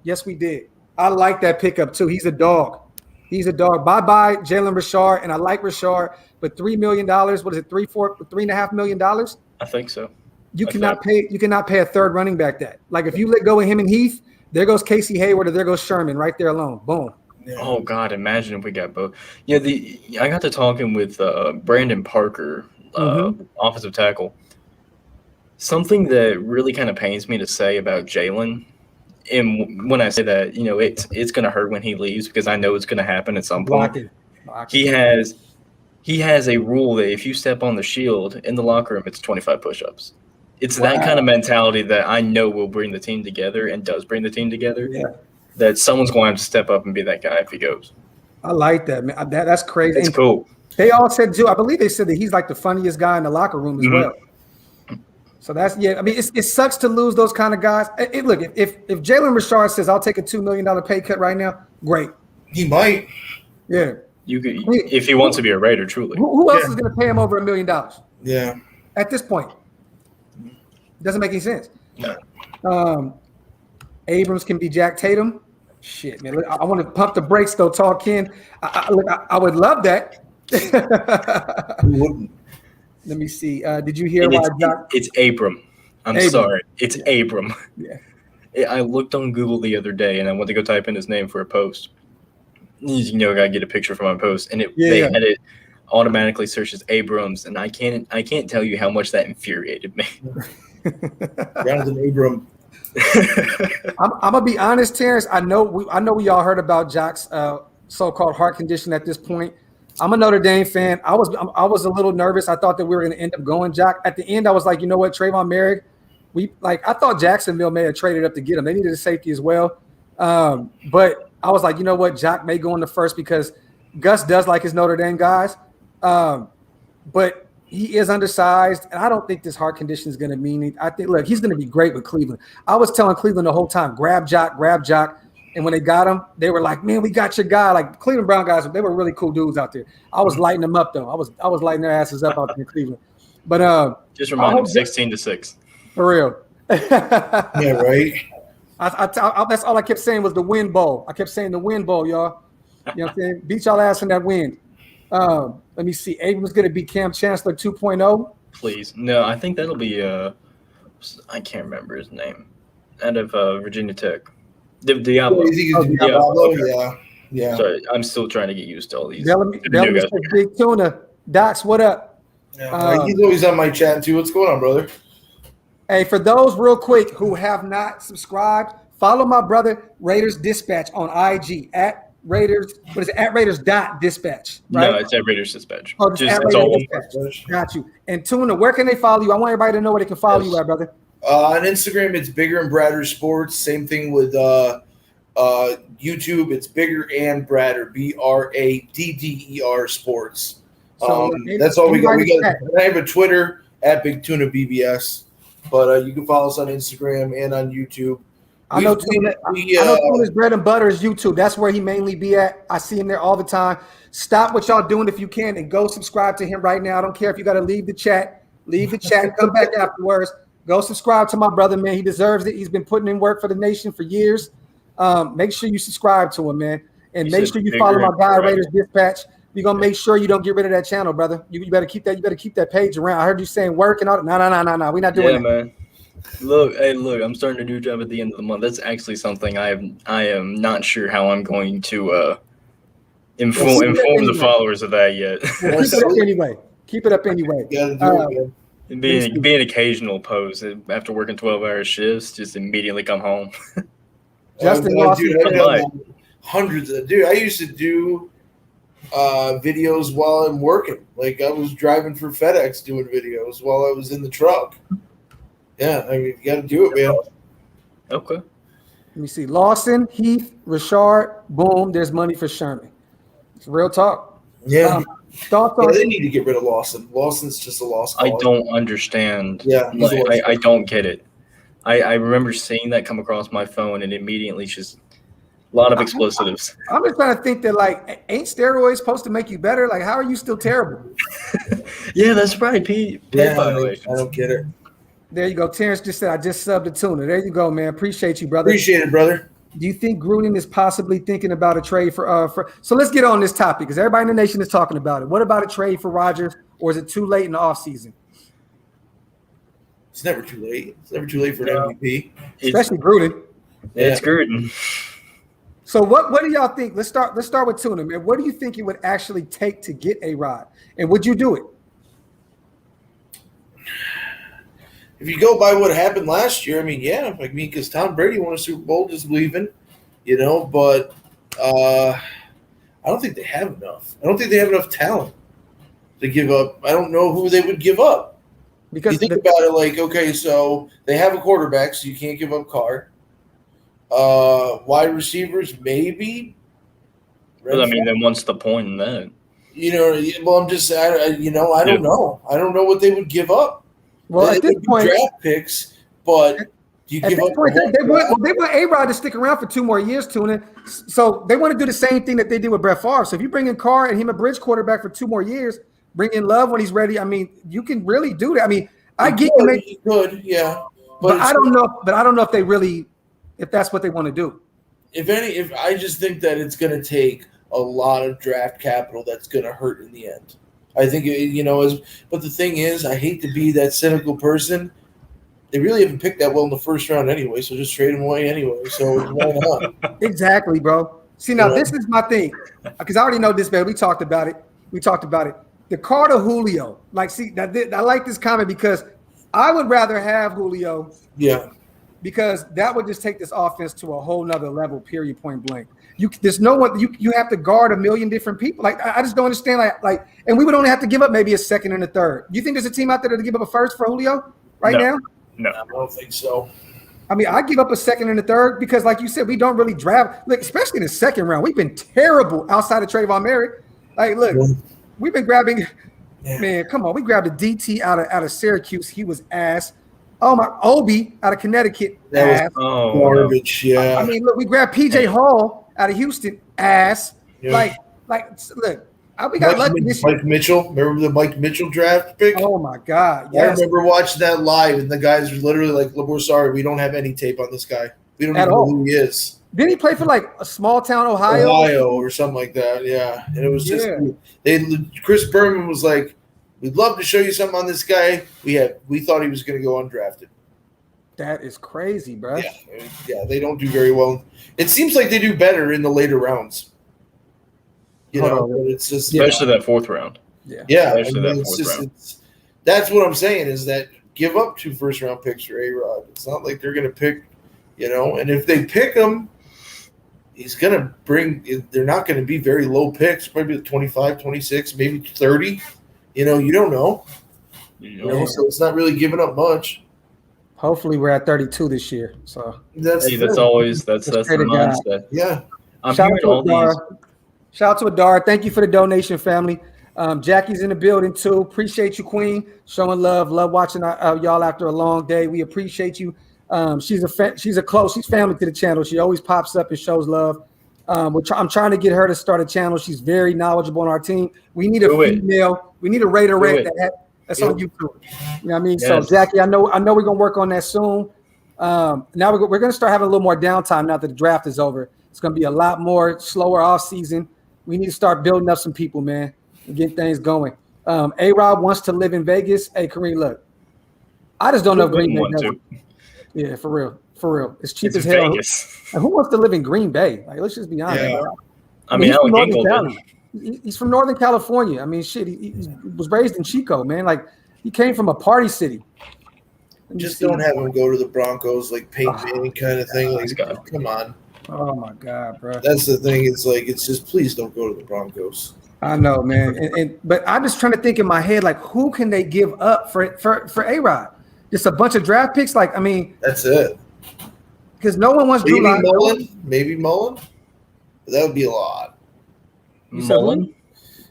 Speaker 1: Yes, we did. I like that pickup too. He's a dog. He's a dog. Bye-bye, Jalen Richard. And I like Richard, but $3 million, what is it, $3.5 million?
Speaker 2: I think so.
Speaker 1: You cannot pay a third running back that. Like if you let go of him and Heath, there goes Casey Hayward or there goes Sherman right there alone. Boom.
Speaker 2: Yeah. Oh God, imagine if we got both. Yeah, I got to talking with Brandon Parker, offensive tackle. Something that really kind of pains me to say about Jalen, and when I say that, it's going to hurt when he leaves because I know it's going to happen at some point. He has a rule that if you step on the shield in the locker room, it's 25 push-ups. It's that kind of mentality that I know will bring the team together and does bring the team together. Yeah. That someone's going to have to step up and be that guy if he goes.
Speaker 1: I like that, man. That's crazy.
Speaker 2: It's cool.
Speaker 1: They all said too. I believe they said that he's like the funniest guy in the locker room as well. So that's I mean, it sucks to lose those kind of guys. Look, if Jalen Richard says I'll take a $2 million pay cut right now, great.
Speaker 3: He might.
Speaker 1: Yeah.
Speaker 2: You could, if he wants to be a Raider, truly.
Speaker 1: Who else is going to pay him over $1 million?
Speaker 3: Yeah.
Speaker 1: At this point, doesn't make any sense.
Speaker 2: No.
Speaker 1: Abrams can be Jack Tatum. Shit, man. I want to pump the brakes though. Talk Ken. I would love that.
Speaker 3: Who wouldn't?
Speaker 1: Let me see. Did you hear why
Speaker 2: it's Abram. I'm sorry. It's Abram.
Speaker 1: Yeah.
Speaker 2: I looked on Google the other day and I went to go type in his name for a post. I gotta get a picture for my post, and they had it automatically searched as Abrams, and I can't tell you how much that infuriated me.
Speaker 3: Jonathan Abram.
Speaker 1: I'm gonna be honest, Terrence. I know we all heard about Jock's so-called heart condition at this point. I'm a Notre Dame fan. I was a little nervous. I thought that we were going to end up going Jock. At the end, I was like, you know what, Trayvon Merrick. I thought Jacksonville may have traded up to get him. They needed a safety as well. But I was like, you know what, Jock may go in the first because Gus does like his Notre Dame guys. But he is undersized, and I don't think this heart condition is going to mean it. I think, look, he's going to be great with Cleveland. I was telling Cleveland the whole time, grab Jock. And when they got him, they were like, man, we got your guy. Like Cleveland Brown guys, they were really cool dudes out there. I was lighting them up, though. I was lighting their asses up out there in Cleveland. But
Speaker 2: just remind them 16-6.
Speaker 1: For real.
Speaker 3: Yeah, right.
Speaker 1: That's all I kept saying was the wind bowl. I kept saying the wind bowl, y'all. You know what I'm saying? Beat y'all ass in that wind. Let me see. Abrams going to be Cam Chancellor 2.0.
Speaker 2: Please. No, I think that'll be I can't remember his name. Out of Virginia Tech. Diablo.
Speaker 3: Diablo. Yeah.
Speaker 2: Sorry, I'm still trying to get used to all these.
Speaker 1: Bellamy says Big Tuna. Docs, what up?
Speaker 3: Yeah, he's always on my chat too. What's going on, brother?
Speaker 1: Hey, for those real quick who have not subscribed, follow my brother Raiders Dispatch on IG at Raiders. What is it? At Raiders.dispatch. Right?
Speaker 2: No, it's at Raiders Dispatch.
Speaker 1: Oh, it's at Raiders Dispatch. Got you. And Tuna, where can they follow you? I want everybody to know where they can follow you at, brother.
Speaker 3: On Instagram, it's Bigger and Bradder Sports. Same thing with YouTube. It's Bigger and Bradder, BRADDER Sports. That's all we got. I have a Twitter at Big Tuna BBS, but you can follow us on Instagram and on YouTube.
Speaker 1: I know Tuna's bread and butter is YouTube. That's where he mainly be at. I see him there all the time. Stop what y'all doing if you can and go subscribe to him right now. I don't care if you got to leave the chat. Come back afterwards. Go subscribe to my brother, man. He deserves it. He's been putting in work for the nation for years. Make sure you subscribe to him, man. And make sure you follow my guy, Raiders Dispatch. We're going to make sure you don't get rid of that channel, brother. You better keep that. You better keep that page around. I heard you saying work and all that. No. We're not doing that.
Speaker 2: Man. Look, I'm starting a new job at the end of the month. That's actually something I am not sure how I'm going to inform the followers of that yet.
Speaker 1: Well, keep it up anyway.
Speaker 2: Be an occasional post after working 12-hour shifts. Just immediately come home.
Speaker 1: Justin
Speaker 3: hundreds of I used to do videos while I'm working. Like I was driving for FedEx doing videos while I was in the truck. Yeah, I mean, you got to do it, man.
Speaker 2: Okay.
Speaker 1: Let me see. Lawson, Heath, Richard, boom. There's money for Sherman. It's real talk.
Speaker 3: Yeah.
Speaker 1: They
Speaker 3: need to get rid of Lawson. Lawson's just a lost cause.
Speaker 2: I don't understand.
Speaker 3: Yeah.
Speaker 2: I don't get it. I remember seeing that come across my phone and immediately just a lot of explosives.
Speaker 1: I'm just trying to think that, like, ain't steroids supposed to make you better? Like, how are you still terrible?
Speaker 2: Yeah, that's right, Pete.
Speaker 3: I don't get it.
Speaker 1: There you go. Terrence just said, I just subbed to Tuna. There you go, man. Appreciate you, brother.
Speaker 3: Appreciate it, brother.
Speaker 1: Do you think Gruden is possibly thinking about a trade for? So let's get on this topic because everybody in the nation is talking about it. What about a trade for Rodgers, or is it too late in the offseason?
Speaker 3: It's never too late. It's never too late for an MVP,
Speaker 1: especially Gruden.
Speaker 2: Yeah, it's Gruden.
Speaker 1: So what do y'all think? Let's start with Tuna, man. What do you think it would actually take to get A-Rod, and would you do it?
Speaker 3: If you go by what happened last year, because Tom Brady won a Super Bowl, just leaving, but I don't think they have enough. I don't think they have enough talent to give up. I don't know who they would give up. Because you think about it like, okay, so they have a quarterback, so you can't give up Carr. Wide receivers, maybe.
Speaker 2: Well, then what's the point in that?
Speaker 3: I'm just, I don't know. I don't know what they would give up.
Speaker 1: Well, at this point,
Speaker 3: draft picks, but you give up.
Speaker 1: They want A-Rod to stick around for 2 more years, Tuna. So they want to do the same thing that they did with Brett Favre. So if you bring in Carr and him a bridge quarterback for 2 more years, bring in Love when he's ready. You can really do that. I get you
Speaker 3: could, yeah.
Speaker 1: But I don't know. But I don't know if they really, if that's what they want to do.
Speaker 3: If I just think that it's going to take a lot of draft capital that's going to hurt in the end. I think, but the thing is, I hate to be that cynical person. They really haven't picked that well in the first round anyway, so just trade them away anyway. So why not?
Speaker 1: Exactly, bro. See, now this is my thing, because I already know this, man. We talked about it. The Carr to Julio. I like this comment because I would rather have Julio.
Speaker 3: Yeah.
Speaker 1: Because that would just take this offense to a whole nother level, period, point blank. There's no one you have to guard a million different people. I just don't understand. And we would only have to give up maybe a second and a third. Do you think there's a team out there to give up a first for Julio now?
Speaker 2: No,
Speaker 3: I don't think so.
Speaker 1: I give up a second and a third because, like you said, we don't really draft. Look, especially in the second round, we've been terrible outside of Trayvon Merritt. We've been grabbing. Yeah. Man, come on, we grabbed a DT out of Syracuse. He was ass. Oh my, Obi out of Connecticut.
Speaker 3: That was garbage. Yeah.
Speaker 1: Look, we grabbed PJ Hall out of Houston, ass. Yeah. Look, we got lucky this year.
Speaker 3: Mike Mitchell, remember the Mike Mitchell draft pick?
Speaker 1: Oh my God! Yes.
Speaker 3: I remember watching that live, and the guys were literally like, "We're sorry, we don't have any tape on this guy. We don't even know who he is."
Speaker 1: Didn't he play for a small town Ohio
Speaker 3: or something like that? Yeah, and it was just Chris Berman was like, "We'd love to show you something on this guy. We thought he was going to go undrafted."
Speaker 1: That is crazy, bro.
Speaker 3: Yeah, they don't do very well. It seems like they do better in the later rounds. It's just
Speaker 2: especially that 4th round.
Speaker 3: Yeah. That's what I'm saying is that give up 2 first-round picks for A-Rod. It's not like they're going to pick, and if they pick him, he's going to bring. They're not going to be very low picks, probably 25, 26, maybe 30. You don't know. So it's not really giving up much.
Speaker 1: Hopefully we're at 32 this year. So
Speaker 2: that's always the mindset.
Speaker 3: Yeah.
Speaker 1: Shout out to Adara. Thank you for the donation, family. Jackie's in the building too. Appreciate you, Queen. Showing love. Love watching y'all after a long day. We appreciate you. She's family to the channel. She always pops up and shows love. I'm trying to get her to start a channel. She's very knowledgeable on our team. We need a female. We need a Raider that's on YouTube. You know what I mean? Yes. So Jackie, I know we're gonna work on that soon. Now we're gonna start having a little more downtime now that the draft is over. It's gonna be a lot more slower off season. We need to start building up some people, man, and get things going. A-Rod wants to live in Vegas. Hey, Kareem, look, I just don't know if Green Bay does. Yeah, for real. It's cheap as hell. And who wants to live in Green Bay? Let's just be honest. Yeah. He's from Northern California. He was raised in Chico, man. He came from a party city.
Speaker 3: Just don't have him go to the Broncos, Peyton Manning kind of thing. Come on.
Speaker 1: Oh my God, bro.
Speaker 3: That's the thing. It's just please don't go to the Broncos.
Speaker 1: I know, man. But I'm just trying to think in my head, who can they give up for A-Rod? Just a bunch of draft picks?
Speaker 3: That's it.
Speaker 1: Because no one wants
Speaker 3: Drew Lock. Maybe Mullen. But that would be a lot.
Speaker 2: Mullen?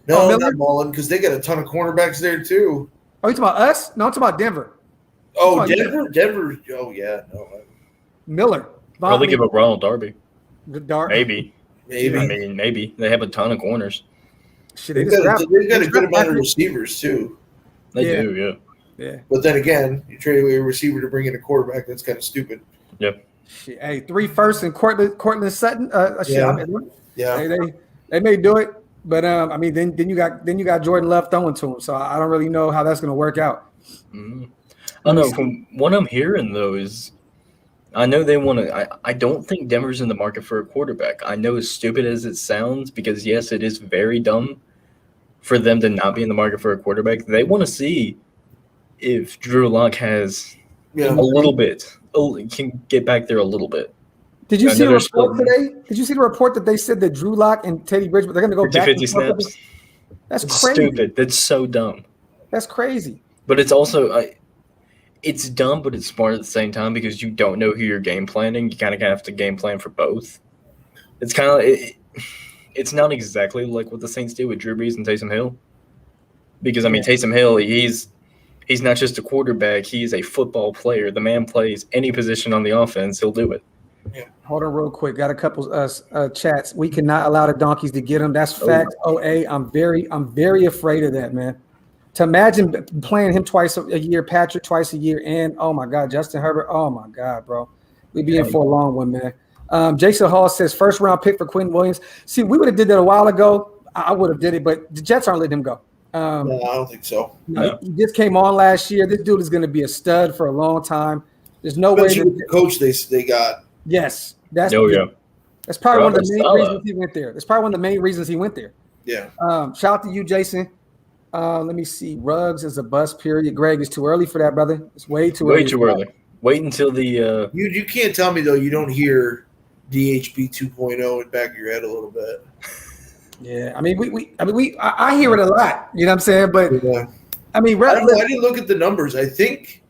Speaker 3: No, not Mullen, because they got a ton of cornerbacks there too.
Speaker 1: Oh, you talking about us? No, I'm talking about Denver.
Speaker 3: Oh, Denver. Oh, yeah. No.
Speaker 1: Miller.
Speaker 2: Probably give up Ronald Darby.
Speaker 1: Maybe.
Speaker 2: Maybe. They have a ton of corners.
Speaker 3: They've got a good amount of receivers too.
Speaker 2: They do,
Speaker 1: yeah.
Speaker 3: But then again, you trade away a receiver to bring in a quarterback. That's kind of stupid.
Speaker 2: Yep.
Speaker 1: Shit, hey, 3 firsts and Cortland Sutton. Shit, I mean, they may do it, but I mean, then you got Jordan Love throwing to him. So I don't really know how that's going to work out.
Speaker 2: Mm-hmm. I know from what I'm hearing though is, I know they want to. I don't think Denver's in the market for a quarterback. I know, as stupid as it sounds, because yes, it is very dumb for them to not be in the market for a quarterback. They want to see if Drew Lock has a little bit, can get back there a little bit.
Speaker 1: Did you see the report today? Did you see the report that they said that Drew Lock and Teddy Bridgewater, they're going to go back
Speaker 2: 50 snaps?
Speaker 1: That's crazy.
Speaker 2: Stupid. That's so dumb.
Speaker 1: That's crazy.
Speaker 2: But it's also it's dumb, but it's smart at the same time, because you don't know who you're game planning. You kind of have to game plan for both. It's kind of it's not exactly like what the Saints did with Drew Brees and Taysom Hill, because I mean Taysom Hill, he's not just a quarterback; he's a football player. The man plays any position on the offense; he'll do it.
Speaker 1: Yeah. Hold on, real quick. Got a couple chats. We cannot allow the donkeys to get him. That's fact. I'm very afraid of that, man. To imagine playing him twice a year, Patrick twice a year, and oh my God, Justin Herbert. Oh my God, bro. We'd be in for a long one, man. Jason Hall says first round pick for Quinn Williams. See, we would have did that a while ago. I would have did it, but the Jets aren't letting him go.
Speaker 3: No, I don't think so.
Speaker 1: No. He just came on last year. This dude is going to be a stud for a long time. There's no way.
Speaker 3: The coach they got.
Speaker 1: Yes, that's
Speaker 2: That's
Speaker 1: probably one of the main reasons he went there. That's probably one of the main reasons he went there.
Speaker 3: Yeah.
Speaker 1: Shout out to you, Jason. Let me see. Ruggs is a bust. Period. Greg, it's too early for that, brother. It's way too early.
Speaker 2: Way too early. Wait until the.
Speaker 3: You can't tell me though you don't hear DHB 2.0 in the back of your head a little bit.
Speaker 1: Yeah, I mean I hear it a lot. You know what I'm saying? But I mean,
Speaker 3: I didn't look at the numbers. I think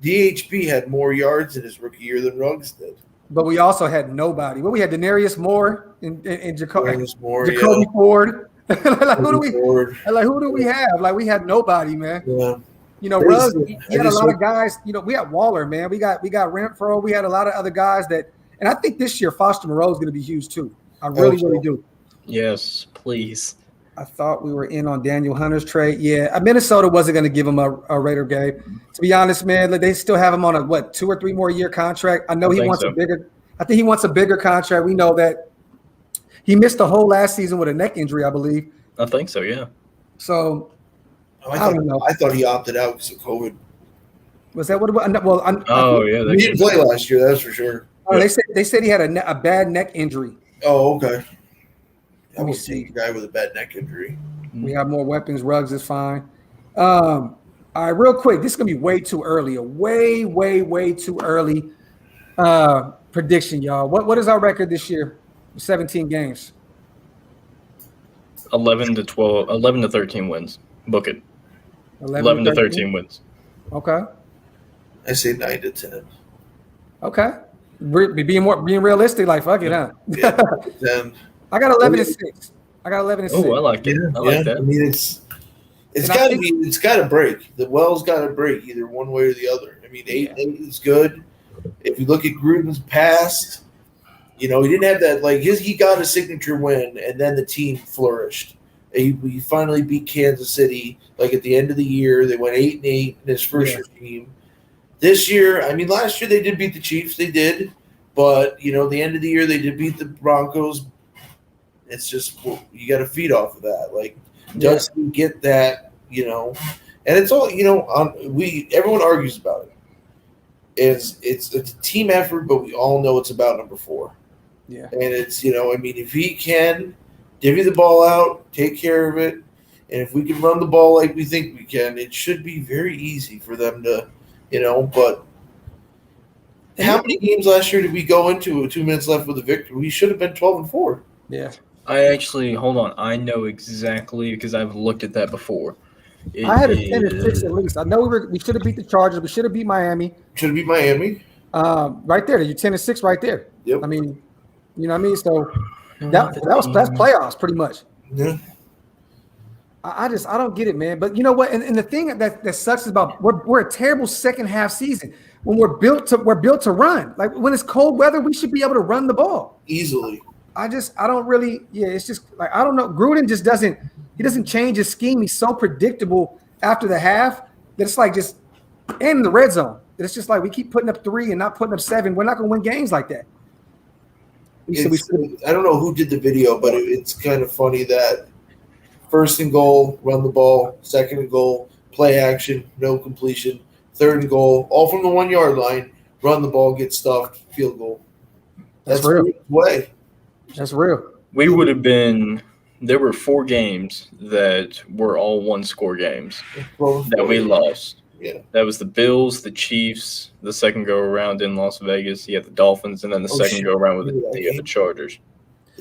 Speaker 3: DHB had more yards in his rookie year than Ruggs did.
Speaker 1: But we also had nobody. Well, we had Denarius Moore and Jacoby Ford. Who do we have? Like, we had nobody, man.
Speaker 3: Yeah.
Speaker 1: You know, Ruggs, he had a lot of guys. You know, we had Waller, man. We got Renfro. We had a lot of other guys that, and I think this year Foster Moreau is going to be huge too. I really do.
Speaker 2: Yes, please.
Speaker 1: I thought we were in on Daniel Hunter's trade. Yeah, Minnesota wasn't going to give him a Raider game. To be honest, man, they still have him on a 2 or 3 more year contract. I know he wants a bigger. I think he wants a bigger contract. We know that he missed the whole last season with a neck injury, I believe.
Speaker 2: I think so, yeah.
Speaker 1: So I don't know.
Speaker 3: I thought he opted out because of COVID.
Speaker 1: Was that what it was?
Speaker 3: Well, he didn't play last year. That's for sure.
Speaker 1: Oh, they said he had a bad neck injury.
Speaker 3: Oh, okay. I will see a guy with a bad neck injury.
Speaker 1: We have more weapons. Ruggs is fine. All right, real quick. This is gonna be way too early. A way too early prediction, y'all. What is our record this year? 17 games.
Speaker 2: 11 to 13 wins. Book it. 11 to 13 wins.
Speaker 1: Okay.
Speaker 3: I say 9 to 10.
Speaker 1: Okay. Being realistic, like fuck it, huh?
Speaker 3: Yeah, 10.
Speaker 1: I got 11 and 6. I
Speaker 2: like it. I like that.
Speaker 3: I mean, it's got to break. The well's got to break either one way or the other. I mean, 8 is good. If you look at Gruden's past, you know, he didn't have that. Like he got a signature win, and then the team flourished. He finally beat Kansas City. Like at the end of the year, they went 8-8 in his first regime. This year, I mean, last year they did beat the Chiefs. They did, but you know, the end of the year they did beat the Broncos. It's just you got to feed off of that. Like, does he get that? You know, and it's all everyone argues about it. It's a team effort, but we all know it's about number 4.
Speaker 1: Yeah,
Speaker 3: and it's I mean, if he can divvy the ball out, take care of it, and if we can run the ball like we think we can, it should be very easy for them to, But how many games last year did we go into with 2 minutes left with a victory? We should have been 12-4.
Speaker 1: Yeah.
Speaker 2: Hold on. I know exactly because I've looked at that before.
Speaker 1: I had a 10-6 at least. I know we should have beat the Chargers. We should have beat Miami.
Speaker 3: Should have beat Miami.
Speaker 1: Right there. You're 10-6 right there.
Speaker 3: Yep.
Speaker 1: I mean, you know what I mean? So that's playoffs pretty much.
Speaker 3: Yeah.
Speaker 1: I don't get it, man. But you know what? And the thing that sucks is about we're a terrible second half season when we're built to run. Like when it's cold weather, we should be able to run the ball
Speaker 3: easily.
Speaker 1: I don't really. Yeah, it's just like I don't know. Gruden just doesn't change his scheme. He's so predictable after the half that it's like just in the red zone. It's just like we keep putting up 3 and not putting up 7. We're not going to win games like that.
Speaker 3: I don't know who did the video, but it's kind of funny that first and goal, run the ball, second and goal, play action, no completion, third and goal, all from the 1 yard line, run the ball, get stuffed, field goal. That's
Speaker 1: real.
Speaker 3: the way.
Speaker 1: That's real.
Speaker 2: We would have been – there were 4 games that were all one-score games that we lost.
Speaker 3: Yeah.
Speaker 2: That was the Bills, the Chiefs, the second go-around in Las Vegas. You had the Dolphins, and then the second go-around with the Chargers.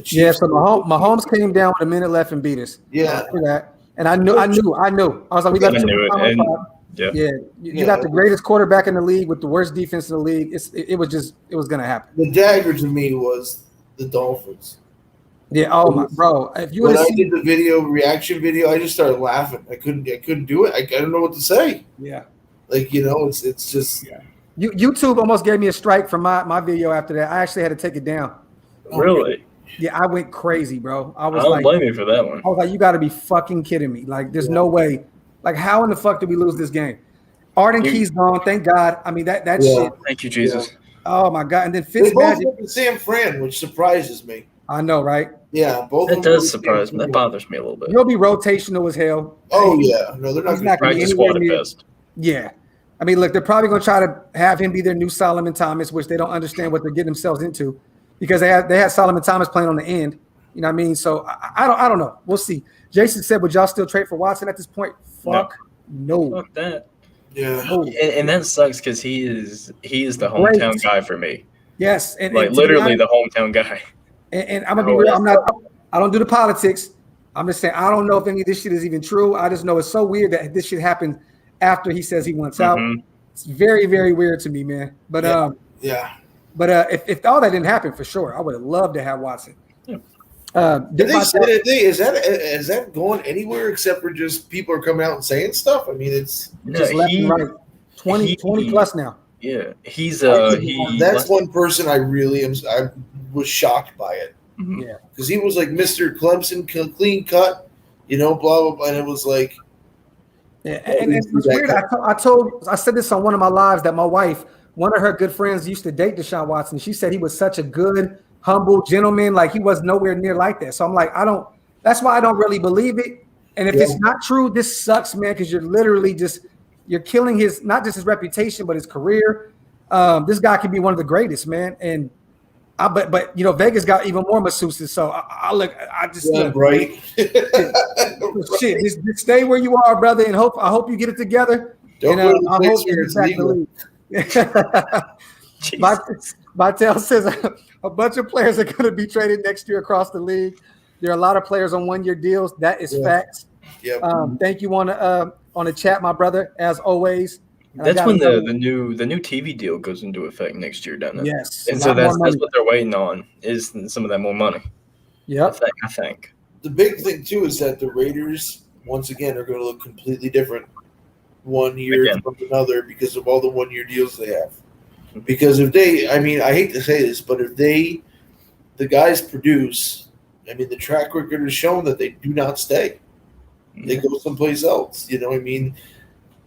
Speaker 1: Yeah, so Mahomes came down with a minute left and beat us.
Speaker 3: Yeah.
Speaker 1: For that. And I knew. I was like, we got you got the greatest quarterback in the league with the worst defense in the league. It was going to happen.
Speaker 3: The dagger to me was the Dolphins.
Speaker 1: Yeah. Oh my bro! If you
Speaker 3: when I did the reaction video, I just started laughing. I couldn't do it. I don't know what to say.
Speaker 1: Yeah.
Speaker 3: Like it's just.
Speaker 1: Yeah. YouTube almost gave me a strike from my video after that. I actually had to take it down.
Speaker 2: Really?
Speaker 1: Yeah, I went crazy, bro. I
Speaker 2: don't blame you for that one.
Speaker 1: I was like, you got to be fucking kidding me! Like, there's no way. Like, how in the fuck did we lose this game? Arden Key's gone. Thank God. I mean that shit.
Speaker 2: Thank you, Jesus.
Speaker 1: Yeah. Oh my God! And then
Speaker 3: Fitzmagic.
Speaker 1: Fitzmagic.
Speaker 3: They both look Sam Fran, which surprises me.
Speaker 1: I know, right?
Speaker 3: Yeah, both.
Speaker 2: That does surprise me. That bothers me a little bit.
Speaker 1: He'll be rotational as hell.
Speaker 3: Oh yeah, no, they're not.
Speaker 2: Practice squad at best.
Speaker 1: Yeah, I mean, look, they're probably going to try to have him be their new Solomon Thomas, which they don't understand what they're getting themselves into, because they had Solomon Thomas playing on the end. You know what I mean? So I don't know. We'll see. Jason said, "Would y'all still trade for Watson at this point?" Fuck no.
Speaker 2: Fuck that.
Speaker 3: Yeah,
Speaker 1: no.
Speaker 2: And that sucks because he is the hometown guy for me.
Speaker 1: Yes, and
Speaker 2: literally the hometown guy.
Speaker 1: And I'm gonna be real. I don't do the politics. I'm just saying I don't know if any of this shit is even true. I just know it's so weird that this shit happened after he says he wants out. It's very, very weird to me, man. But if all that didn't happen, for sure, I would have loved to have Watson.
Speaker 3: Yeah. Is that going anywhere except for just people are coming out and saying stuff? I mean, it's
Speaker 1: just left and right. 20 plus now.
Speaker 2: Yeah,
Speaker 3: that's one person I was shocked by it.
Speaker 1: Mm-hmm. Yeah,
Speaker 3: because he was like Mr. Clemson, clean cut, blah blah blah, and it was like,
Speaker 1: yeah, and it's weird. I said this on one of my lives that my wife, one of her good friends, used to date Deshaun Watson. She said he was such a good, humble gentleman, like he was nowhere near like that. So I'm like, that's why I don't really believe it. And if it's not true, this sucks, man, because you're literally you're killing not just his reputation, but his career. This guy can be one of the greatest, man. And but Vegas got even more masseuses. So I just
Speaker 3: right.
Speaker 1: Shit, just stay where you are, brother, and I hope you get it together.
Speaker 3: Don't
Speaker 1: and,
Speaker 3: go to the
Speaker 1: I hope
Speaker 3: it's legal.
Speaker 1: Vitel says a bunch of players are going to be traded next year across the league. There are a lot of players on 1-year deals. That is facts.
Speaker 3: Yep.
Speaker 1: Thank you on the chat, my brother, as always.
Speaker 2: That's when the new TV deal goes into effect next year, doesn't it?
Speaker 1: Yes.
Speaker 2: And so that's what they're waiting on is some of that more money.
Speaker 1: Yeah.
Speaker 2: I think.
Speaker 3: The big thing too is that the Raiders once again are going to look completely different 1 year from another because of all the 1-year deals they have. Because I hate to say this, but if the guys produce, the track record has shown that they do not stay. They go someplace else.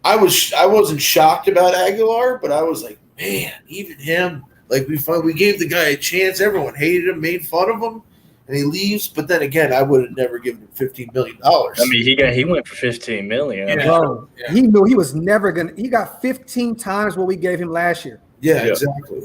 Speaker 3: I wasn't shocked about Aguilar, but I was like, man, even him. Like we gave the guy a chance. Everyone hated him, made fun of him, and he leaves. But then again, I would have never given him $15 million.
Speaker 2: He went for $15 million.
Speaker 1: He knew he was never gonna. He got 15 times what we gave him last year.
Speaker 3: Yeah, exactly.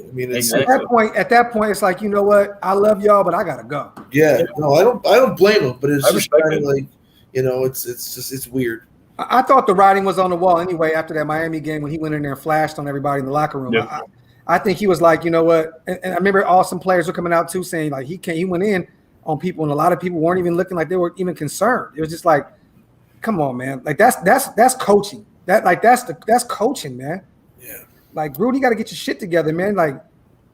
Speaker 1: At that point, it's like, you know what? I love y'all, but I gotta go.
Speaker 3: Yeah, no, I don't blame him, but it's just kind of like, it's weird.
Speaker 1: I thought the writing was on the wall anyway after that Miami game when he went in there and flashed on everybody in the locker room.
Speaker 2: Yeah.
Speaker 1: I think he was like, you know what? And I remember awesome players were coming out too saying like he went in on people and a lot of people weren't even looking like they were even concerned. It was just like, come on, man. Like that's coaching. That's coaching, man.
Speaker 3: Yeah.
Speaker 1: Like Gruden, you got to get your shit together, man. Like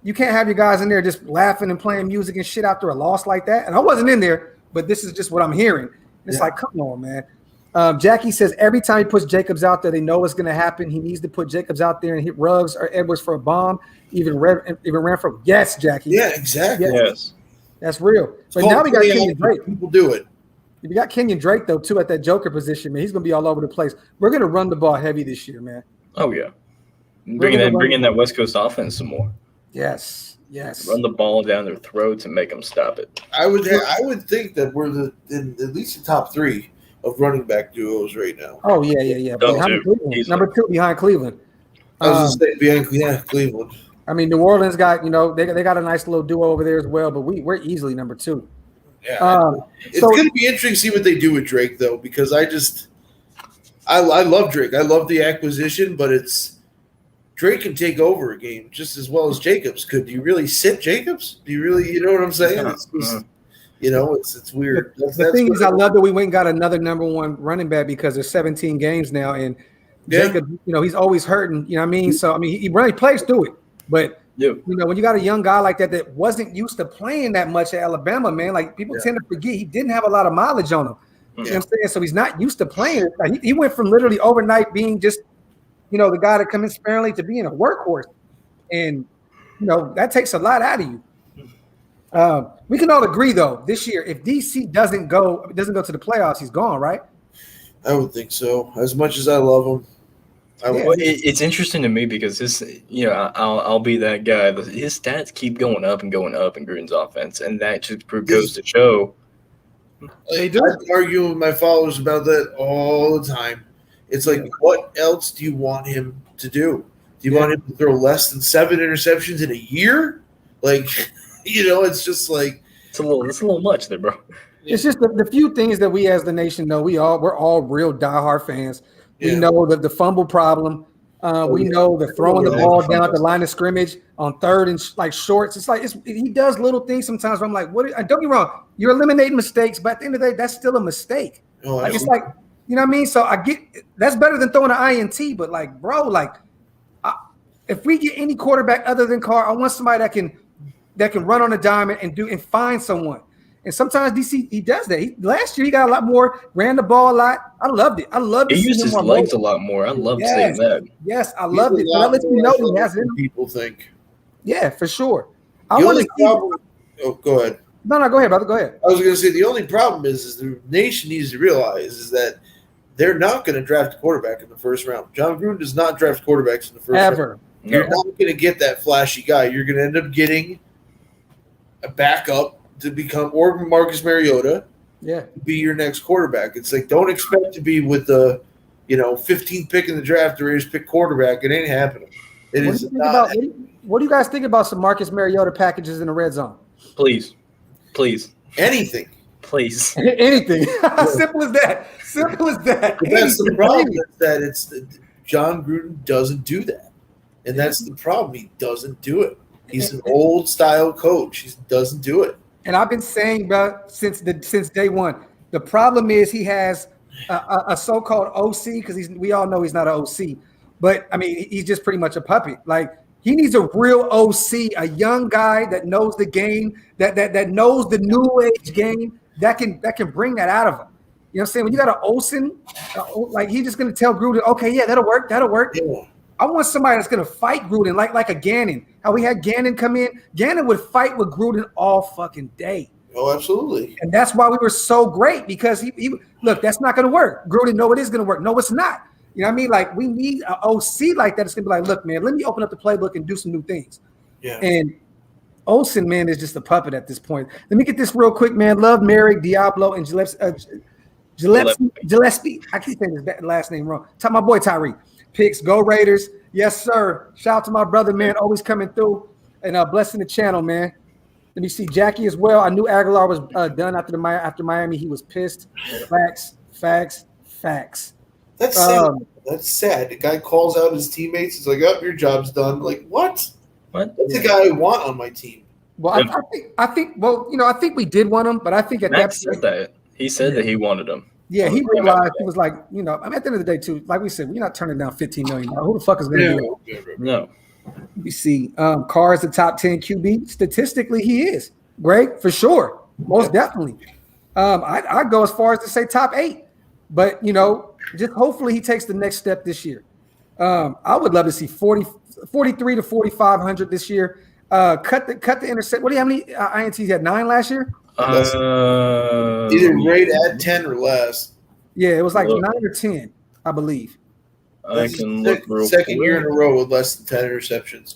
Speaker 1: you can't have your guys in there just laughing and playing music and shit after a loss like that. And I wasn't in there, but this is just what I'm hearing. It's like, come on, man. Jackie says every time he puts Jacobs out there, they know what's going to happen. He needs to put Jacobs out there and hit Ruggs or Edwards for a bomb. Even ran for yes, Jackie.
Speaker 3: Yeah, exactly.
Speaker 2: Yes,
Speaker 1: that's real. But now we got Kenyon Drake.
Speaker 3: People do it.
Speaker 1: We got Kenyon Drake though too at that Joker position, man. He's going to be all over the place. We're going to run the ball heavy this year, man.
Speaker 2: Oh yeah. Bring in that West Coast offense some more.
Speaker 1: Yes.
Speaker 2: Run the ball down their throats and make them stop it.
Speaker 3: I would think that we're in at least the top 3 of running back duos right now.
Speaker 1: Oh yeah. Number 2 behind Cleveland.
Speaker 3: I was going to say Cleveland.
Speaker 1: I mean, New Orleans got they got a nice little duo over there as well, but we're easily number 2.
Speaker 3: Yeah, it's going to be interesting to see what they do with Drake though, because I love Drake. I love the acquisition, but Drake can take over a game just as well as Jacobs could. Do you really sit Jacobs? Do you really, you know what I'm saying? It's just, it's weird.
Speaker 1: The thing is, I love that we went and got another number 1 running back because there's 17 games now, and Jacob, he's always hurting. You know what I mean? So I mean, he really plays through it, but. When you got a young guy like that wasn't used to playing that much at Alabama, man, like people tend to forget he didn't have a lot of mileage on him. You know what I'm saying? So he's not used to playing. Like he went from literally overnight being just, the guy that comes in sparingly to being a workhorse. And, that takes a lot out of you. We can all agree, though, this year, if DC doesn't go to the playoffs, he's gone, right?
Speaker 3: I would think so. As much as I love him.
Speaker 2: It's interesting to me because I'll be that guy. His stats keep going up in Gruden's offense, and that just goes to show.
Speaker 3: I argue with my followers about that all the time. It's like, what else do you want him to do? Do you want him to throw less than 7 interceptions in a year? Like, it's just like
Speaker 2: it's a little much there, bro.
Speaker 1: It's just the few things that we as the nation know. We're all real diehard fans. We know the fumble problem. We know the throwing the ball down at the line of scrimmage on 3rd and shorts. It's like he does little things sometimes where I'm like, what? Don't get me wrong, you're eliminating mistakes, but at the end of the day, that's still a mistake. It's like, you know what I mean? So I get that's better than throwing an INT, but like, bro, if we get any quarterback other than Carr, I want somebody that can run on a dime and find someone. And sometimes DC, he does that. Last year, he got a lot more, ran the ball a lot. I loved it. I loved it.
Speaker 2: He used his legs a lot more. I love seeing that.
Speaker 1: Yes, I loved it. But that lets me know he has it.
Speaker 3: People think.
Speaker 1: Yeah, for sure.
Speaker 3: Go ahead.
Speaker 1: No, go ahead, brother. Go ahead.
Speaker 3: I was going to say the only problem is the nation needs to realize is that they're not going to draft a quarterback in the first round. John Gruden does not draft quarterbacks in the first round.
Speaker 1: Ever.
Speaker 3: You're not going to get that flashy guy. You're going to end up getting a backup to become or Marcus Mariota, be your next quarterback. It's like, don't expect to be with the 15th pick in the draft to just pick quarterback. It ain't happening.
Speaker 1: What do you guys think about some Marcus Mariota packages in the red zone?
Speaker 2: Please.
Speaker 3: Anything.
Speaker 2: Please.
Speaker 1: Anything. Simple as that.
Speaker 3: But that's the problem. Is that John Gruden doesn't do that, and that's the problem. He doesn't do it. He's an old style coach. He doesn't do it.
Speaker 1: And I've been saying, bro, since day one, the problem is he has a so-called OC because we all know he's not an OC, but I mean he's just pretty much a puppet. Like he needs a real OC, a young guy that knows the game, that knows the new age game, that can bring that out of him. You know what I'm saying? When you got an Olsen, like he's just gonna tell Gruden, okay, yeah, that'll work. Yeah. I want somebody that's gonna fight Gruden, like a Gannon. How we had Gannon come in. Gannon would fight with Gruden all fucking day.
Speaker 3: Oh, absolutely.
Speaker 1: And that's why we were so great because he look, that's not gonna work. Gruden, no, it is gonna work. No, it's not. You know what I mean? Like we need an OC like that. It's gonna be like, look, man, let me open up the playbook and do some new things.
Speaker 3: Yeah.
Speaker 1: And Olsen, man, is just a puppet at this point. Let me get this real quick, man. Love, Mary, Diablo, and Gillespie. I keep saying his last name wrong. My boy Tyree. Picks, go Raiders. Yes, sir. Shout out to my brother, man, always coming through and blessing the channel, man. Let me see Jackie as well. I knew Aguilar was done after Miami. He was pissed. Facts.
Speaker 3: That's sad. That's sad. The guy calls out his teammates. He's like, "Oh, your job's done." Like, what?
Speaker 2: What?
Speaker 3: That's the guy I want on my team.
Speaker 1: Well, I think. Well, I think we did want him, but I think at
Speaker 2: Max said that. He said that he wanted him.
Speaker 1: Yeah, he realized he was like, I mean, at the end of the day, too, like we said, we're not turning down $15 million. Who the fuck is going to do it?
Speaker 2: No.
Speaker 1: We see Carr is the top 10 QB. Statistically, he is. Great, for sure. Most definitely. I'd go as far as to say top 8. But, just hopefully he takes the next step this year. I would love to see 43 to 4,500 this year. Cut the intercept. How many INTs he had? 9 last year?
Speaker 3: Either rate at 10 or less.
Speaker 1: Yeah, it was like 9 or 10, I believe.
Speaker 2: I can look real
Speaker 3: second
Speaker 2: quick.
Speaker 3: year in a row with less than 10 interceptions.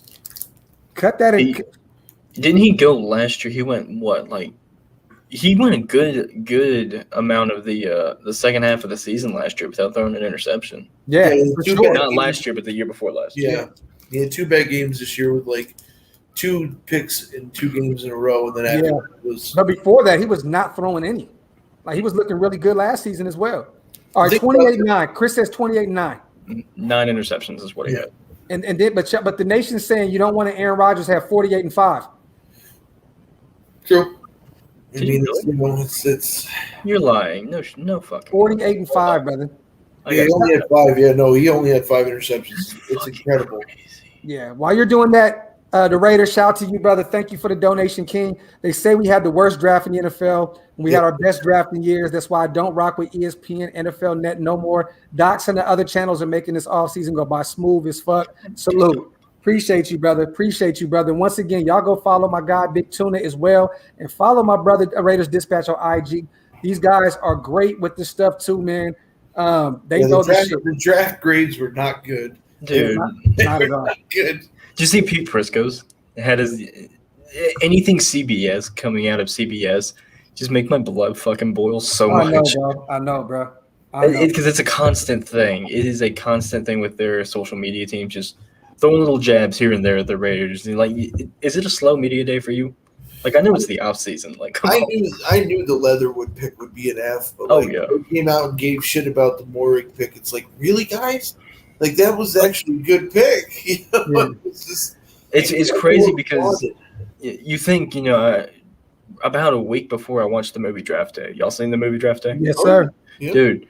Speaker 1: Cut that in.
Speaker 2: Didn't he go last year? He went what? Like he went a good amount of the second half of the season last year without throwing an interception.
Speaker 1: Yeah,
Speaker 3: Yeah,
Speaker 1: for
Speaker 3: two
Speaker 1: sure.
Speaker 2: Not last year, but the year before last.
Speaker 3: Yeah. He had 2 bad games this year with like 2 picks in 2 games in a row, and then after
Speaker 1: Yeah.
Speaker 3: it was
Speaker 1: But before that, he was not throwing any. Like he was looking really good last season as well. All right,
Speaker 3: Think
Speaker 1: 28-9. Chris says 28-9.
Speaker 2: 9 interceptions is what he had.
Speaker 1: And then but the nation's saying you don't want to Aaron Rodgers have 48-5.
Speaker 3: true. I
Speaker 2: Did
Speaker 3: mean,
Speaker 2: you
Speaker 3: it's
Speaker 2: You're lying. No fucking.
Speaker 1: 48-5, brother.
Speaker 3: he only had 5. Yeah, no, he only had 5 interceptions. It's incredible.
Speaker 1: Yeah. While you're doing that, the Raiders, shout out to you, brother. Thank you for the donation, King. They say we had the worst draft in the NFL. We had our best draft in years. That's why I don't rock with ESPN, NFL Net no more. Docs and the other channels are making this offseason go by smooth as fuck. Salute. Appreciate you, brother. Appreciate you, brother. Once again, y'all go follow my guy, Big Tuna, as well. And follow my brother, Raiders Dispatch on IG. These guys are great with this stuff too, man. They know
Speaker 3: the draft grades were not good.
Speaker 2: Dude,
Speaker 1: not at all.
Speaker 3: Not good.
Speaker 2: did you see Pete Prisco's? Had his anything CBS coming out of CBS just make my blood fucking boil so much.
Speaker 1: I know, bro.
Speaker 2: Because it's a constant thing. It is a constant thing with their social media team, just throwing little jabs here and there at the Raiders. And like, is it a slow media day for you? Like, I know it's the off season. Like,
Speaker 3: I knew the Leatherwood pick would be an F. But they came out and gave shit about the Morik pick. It's like, really, guys? Like, that was actually a good pick. You know?
Speaker 2: It's crazy because you think, about a week before I watched the movie Draft Day. Y'all seen the movie Draft Day?
Speaker 1: Yes, sir.
Speaker 3: Yep.
Speaker 2: Dude,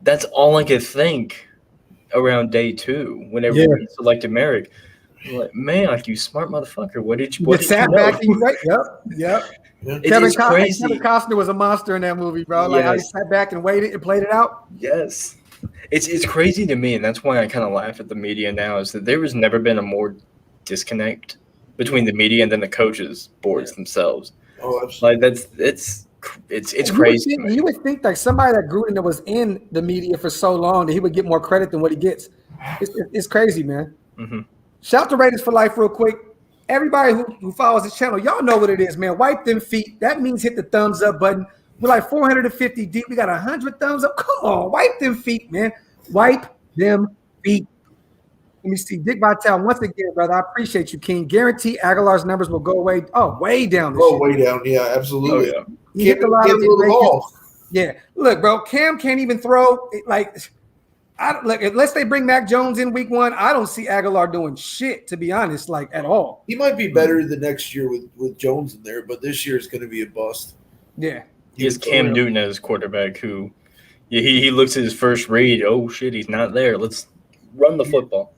Speaker 2: that's all I could think around day 2 whenever we selected Merrick. I'm like, man, like, you smart motherfucker. What did you know?
Speaker 1: Back and yep.
Speaker 2: It's crazy.
Speaker 1: Kevin Costner was a monster in that movie, bro. Like how he sat back and waited and played it out.
Speaker 2: Yes. It's crazy to me, and that's why I kind of laugh at the media now, is that there has never been a more disconnect between the media and then the coaches boards themselves.
Speaker 3: Oh, absolutely.
Speaker 2: Like it's crazy.
Speaker 1: You would think like somebody that grew and that was in the media for so long that he would get more credit than what he gets. It's crazy, man.
Speaker 2: Mm-hmm.
Speaker 1: Shout out to Raiders for Life real quick. Everybody who follows this channel, y'all know what it is, man. Wipe them feet. That means hit the thumbs up button. We're like 450 deep. We got 100 thumbs up. Come on, wipe them feet, man. Wipe them feet. Let me see. Dick Vitale, once again, brother, I appreciate you, King. Guarantee Aguilar's numbers will go away. Oh, way down.
Speaker 3: Way down. Yeah, absolutely.
Speaker 2: Oh, yeah.
Speaker 1: He hit the lottery.
Speaker 3: The ball.
Speaker 1: Yeah. Look, bro, Cam can't even throw. Unless they bring Mac Jones in week 1, I don't see Aguilar doing shit, to be honest, like at all.
Speaker 3: He might be better the next year with Jones in there, but this year is going to be a bust.
Speaker 1: Yeah.
Speaker 2: He has Cam Newton as quarterback who he looks at his first read. Oh, shit, he's not there. Let's run the football.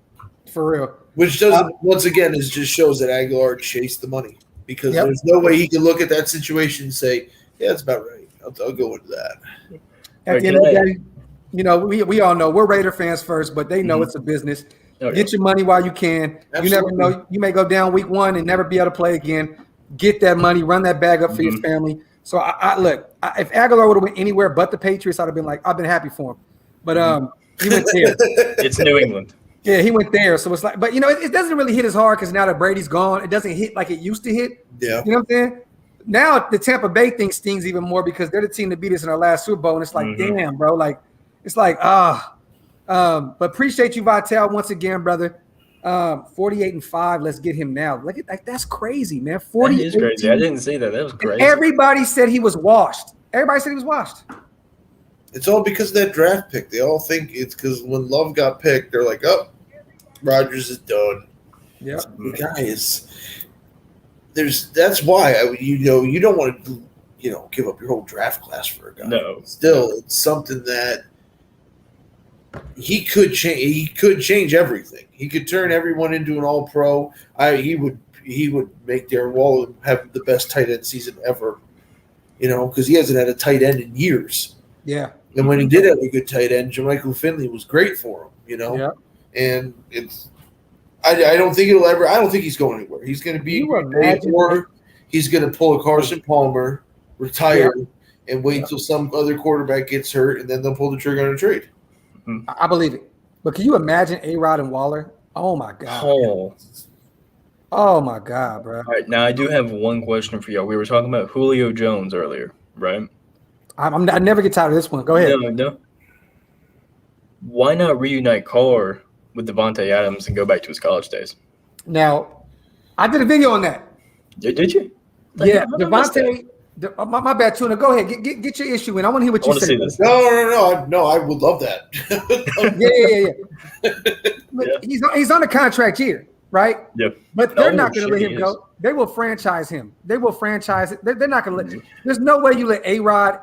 Speaker 1: For real.
Speaker 3: Which doesn't, once again, just shows that Aguilar chased the money because there's no way he can look at that situation and say, yeah, that's about right. I'll go with that.
Speaker 1: At the end of the day, we all know we're Raider fans first, but they know it's a business. Get your money while you can. Absolutely. You never know. You may go down week 1 and never be able to play again. Get that money, run that bag up for your family. So if Aguilar would have went anywhere but the Patriots, I'd have been like, I've been happy for him. But he went there.
Speaker 2: It's New England.
Speaker 1: Yeah, he went there. So it's like, but it doesn't really hit as hard because now that Brady's gone, it doesn't hit like it used to hit. Yeah. You know what I'm saying? Now the Tampa Bay thing stings even more because they're the team that beat us in our last Super Bowl. And it's like, damn, bro. Like, it's like, but appreciate you, Vitale, once again, brother. 48-5. Let's get him now. Look at that's crazy, man. 40
Speaker 2: is crazy. I didn't see that. That was crazy.
Speaker 1: Everybody said he was washed.
Speaker 3: It's all because of that draft pick. They all think it's because when Love got picked, they're like, oh, Rodgers is done.
Speaker 1: Yeah,
Speaker 3: guys. That's why you don't want to give up your whole draft class for a guy.
Speaker 2: No.
Speaker 3: Still, it's something that he could change. He could change everything. He could turn everyone into an all-pro. He would make Darren Waller have the best tight end season ever. Because he hasn't had a tight end in years.
Speaker 1: Yeah.
Speaker 3: And when he did have a good tight end, Jermichael Finley was great for him.
Speaker 1: Yeah.
Speaker 3: And it's. I don't think he's going anywhere. He's going to be he's going to pull a Carson Palmer, retire, and wait until some other quarterback gets hurt, and then they'll pull the trigger on a trade.
Speaker 1: I believe it. But can you imagine A-Rod and Waller? Oh my God. Oh my God, bro.
Speaker 2: All right, now I do have one question for y'all. We were talking about Julio Jones earlier, right?
Speaker 1: I never get tired of this one. Go ahead.
Speaker 2: No. Why not reunite Carr with Devontae Adams and go back to his college days?
Speaker 1: Now, I did a video on that.
Speaker 2: Did you?
Speaker 1: Yeah, Devontae. My bad, Tuna. Go ahead. Get your issue in. I want to hear what you say.
Speaker 3: No. I would love that.
Speaker 1: Yeah. He's on a contract year, right?
Speaker 2: Yep.
Speaker 1: But they're not going to let him go. They will franchise him. They will franchise it. They're not going to let. There's no way you let A-Rod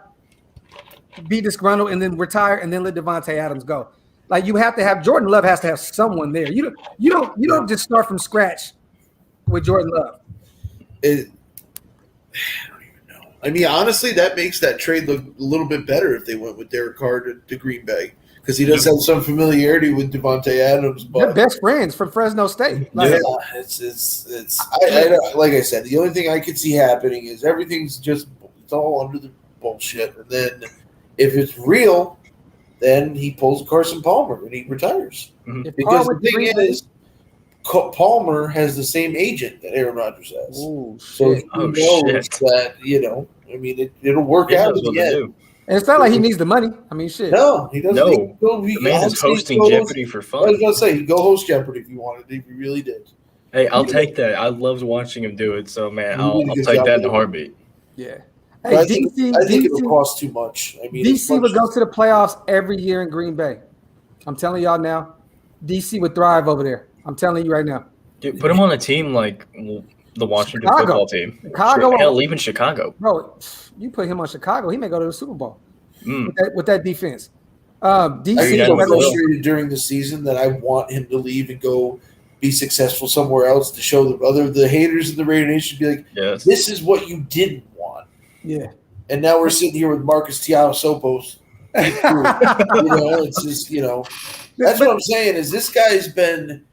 Speaker 1: be disgruntled and then retire and then let Devontae Adams go. Like you have to have Jordan Love has to have someone there. You don't just start from scratch with Jordan Love.
Speaker 3: I mean, honestly, that makes that trade look a little bit better if they went with Derek Carr to Green Bay because he does have some familiarity with Devontae Adams. But
Speaker 1: they're best friends from Fresno State.
Speaker 3: Like I said, the only thing I could see happening is everything's just it's all under the bullshit, and then if it's real, then he pulls Carson Palmer and he retires.
Speaker 2: Mm-hmm.
Speaker 3: Because the thing is, Palmer has the same agent that Aaron Rodgers has.
Speaker 1: Ooh,
Speaker 3: so he knows that, I mean, it'll work out at the end.
Speaker 1: And it's not like he needs the money. I mean, shit.
Speaker 3: No, he doesn't.
Speaker 2: No, the man is hosting Jeopardy for fun.
Speaker 3: I was going to say, he'd go host Jeopardy if you wanted, if you really did.
Speaker 2: Hey, I'll take that. I loved watching him do it. So, man, I'll take that in a heartbeat.
Speaker 1: Yeah.
Speaker 3: Hey, I think it'll cost too much. I mean,
Speaker 1: DC would go to the playoffs every year in Green Bay. I'm telling y'all now, DC would thrive over there. I'm telling you right now.
Speaker 2: Dude, put him on a team like the Washington football team.
Speaker 1: Hell,
Speaker 2: even Chicago.
Speaker 1: Bro, you put him on Chicago, he may go to the Super Bowl with that defense. DC
Speaker 3: so frustrated during the season that I want him to leave and go be successful somewhere else to show the haters in the Raider Nation be like,
Speaker 2: yes,
Speaker 3: this is what you didn't want.
Speaker 1: Yeah.
Speaker 3: And now we're sitting here with Marcus Tiago-Sopos. It's just, that's what I'm saying is this guy's been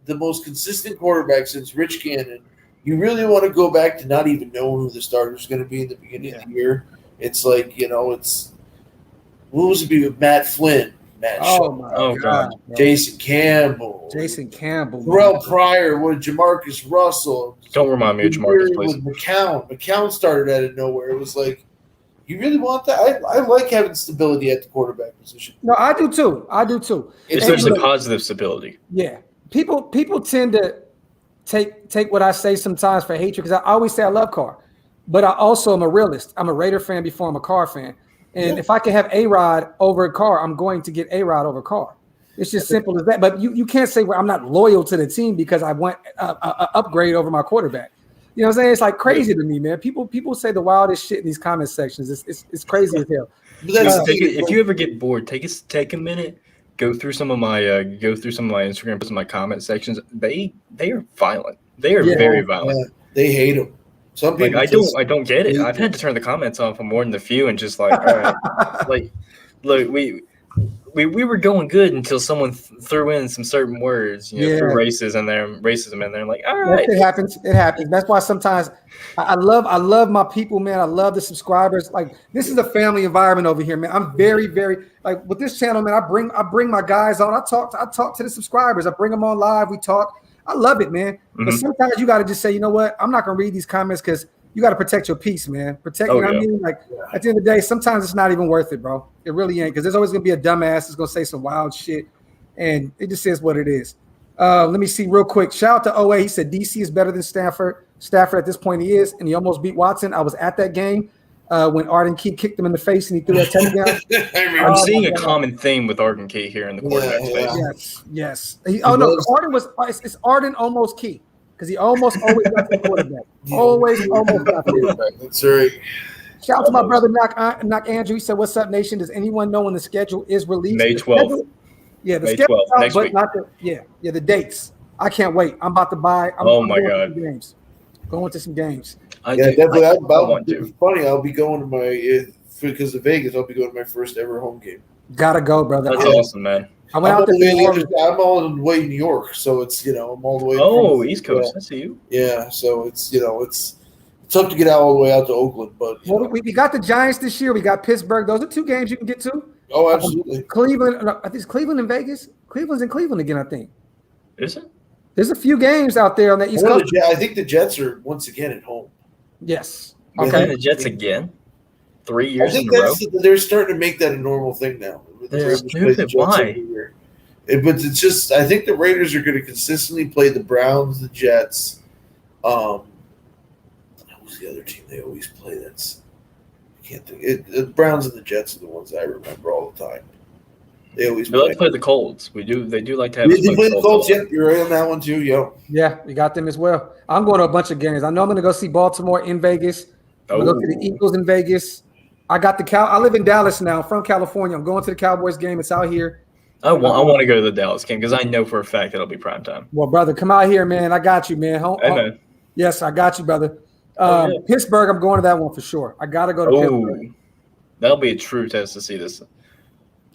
Speaker 3: the most consistent quarterback since Rich Gannon. You really want to go back to not even knowing who the starter is going to be in the beginning of the year. It's like, it's what was it be with Matt Flynn,
Speaker 1: God.
Speaker 3: Jason Campbell, Terrell Pryor, Jamarcus Russell.
Speaker 2: Don't remind me of Jamarcus, please.
Speaker 3: With McCown started out of nowhere. It was like, you really want that? I like having stability at the quarterback position.
Speaker 1: No, I do too.
Speaker 2: Especially positive stability.
Speaker 1: Yeah. People tend to take what I say sometimes for hatred because I always say I love Carr, but I also am a realist. I'm a Raider fan before I'm a Carr fan. And if I can have A-Rod over Carr, I'm going to get A-Rod over Carr. It's just simple as that. But you can't say I'm not loyal to the team because I want an upgrade over my quarterback. You know what I'm saying? It's like crazy to me, man. People say the wildest shit in these comment sections. It's crazy as hell.
Speaker 2: If you ever get bored, take a minute. Go through some of my Instagram posts, my comment sections. They are violent. They are very violent.
Speaker 3: Yeah, they hate them. Some people
Speaker 2: I don't get it. I've had to turn the comments off on more than a few and just like, all right, like, look, we were going good until someone threw in some certain words, threw racism in there. Like, all right,
Speaker 1: it happens. That's why sometimes I love my people, man. I love the subscribers. Like, this is a family environment over here, man. I'm very, very like with this channel, man. I bring my guys on. I talk to the subscribers. I bring them on live. We talk. I love it, man. Mm-hmm. But sometimes you got to just say, you know what? I'm not gonna read these comments because you got to protect your peace, man. Protect. You know what I mean? Like at the end of the day, sometimes it's not even worth it, bro. It really ain't because there's always gonna be a dumbass that's gonna say some wild shit, and it just is what it is. Let me see real quick. Shout out to OA. He said DC is better than Stafford. Stafford at this point he is, and he almost beat Watson. I was at that game when Arden Key kicked him in the face and he threw that touchdown.
Speaker 2: I'm seeing a common theme with Arden Key here in the quarterback space.
Speaker 1: Yes. Arden was. It's Arden almost Key. Because he almost always got the quarterback. Almost got the quarterback.
Speaker 3: That's right.
Speaker 1: Shout out to my brother, Knock Andrew. He said, what's up, nation? Does anyone know when the schedule is released?
Speaker 2: May 12th.
Speaker 1: Yeah, the schedule out, next week. Not the dates. I can't wait. I'm about to buy.
Speaker 2: My God.
Speaker 1: Going to some games.
Speaker 3: Definitely. It's funny. I'll be going to because of Vegas, I'll be going to my first ever home game.
Speaker 1: Gotta go, brother.
Speaker 2: That's awesome, man.
Speaker 1: I'm all
Speaker 3: the way in New York, so it's I'm all the way.
Speaker 2: Oh, East Coast. I see you.
Speaker 3: Yeah, so it's it's tough to get all the way out to Oakland, but
Speaker 1: we got the Giants this year. We got Pittsburgh. Those are two games you can get to.
Speaker 3: Oh, absolutely.
Speaker 1: Cleveland. I think it's Cleveland and Vegas. Cleveland's in Cleveland again, I think.
Speaker 2: Is it?
Speaker 1: There's a few games out there on the East Coast.
Speaker 3: I think the Jets are once again at home.
Speaker 1: Yes.
Speaker 2: Okay. The Jets again? 3 years in a row?
Speaker 3: They're starting to make that a normal thing now.
Speaker 2: They're stupid. Why?
Speaker 3: But it's just, I think the Raiders are going to consistently play the Browns, the Jets. Who's the other team they always play? I can't think. The Browns and the Jets are the ones I remember all the time. They always
Speaker 2: like to play the Colts. They do like to have.
Speaker 3: They play the Colts. Yep, you're right on that one too. Yo.
Speaker 1: Yeah, you got them as well. I'm going to a bunch of games. I know I'm going to go see Baltimore in Vegas. I'm going to go to the Eagles in Vegas. I got I live in Dallas now. I'm from California. I'm going to the Cowboys game. It's out here.
Speaker 2: I want to go to the Dallas game because I know for a fact it'll be prime time.
Speaker 1: Well, brother, come out here, man. I got you, man.
Speaker 2: Amen.
Speaker 1: Yes, I got you, brother. Pittsburgh, I'm going to that one for sure. I got to go to Pittsburgh.
Speaker 2: That'll be a true test to see this.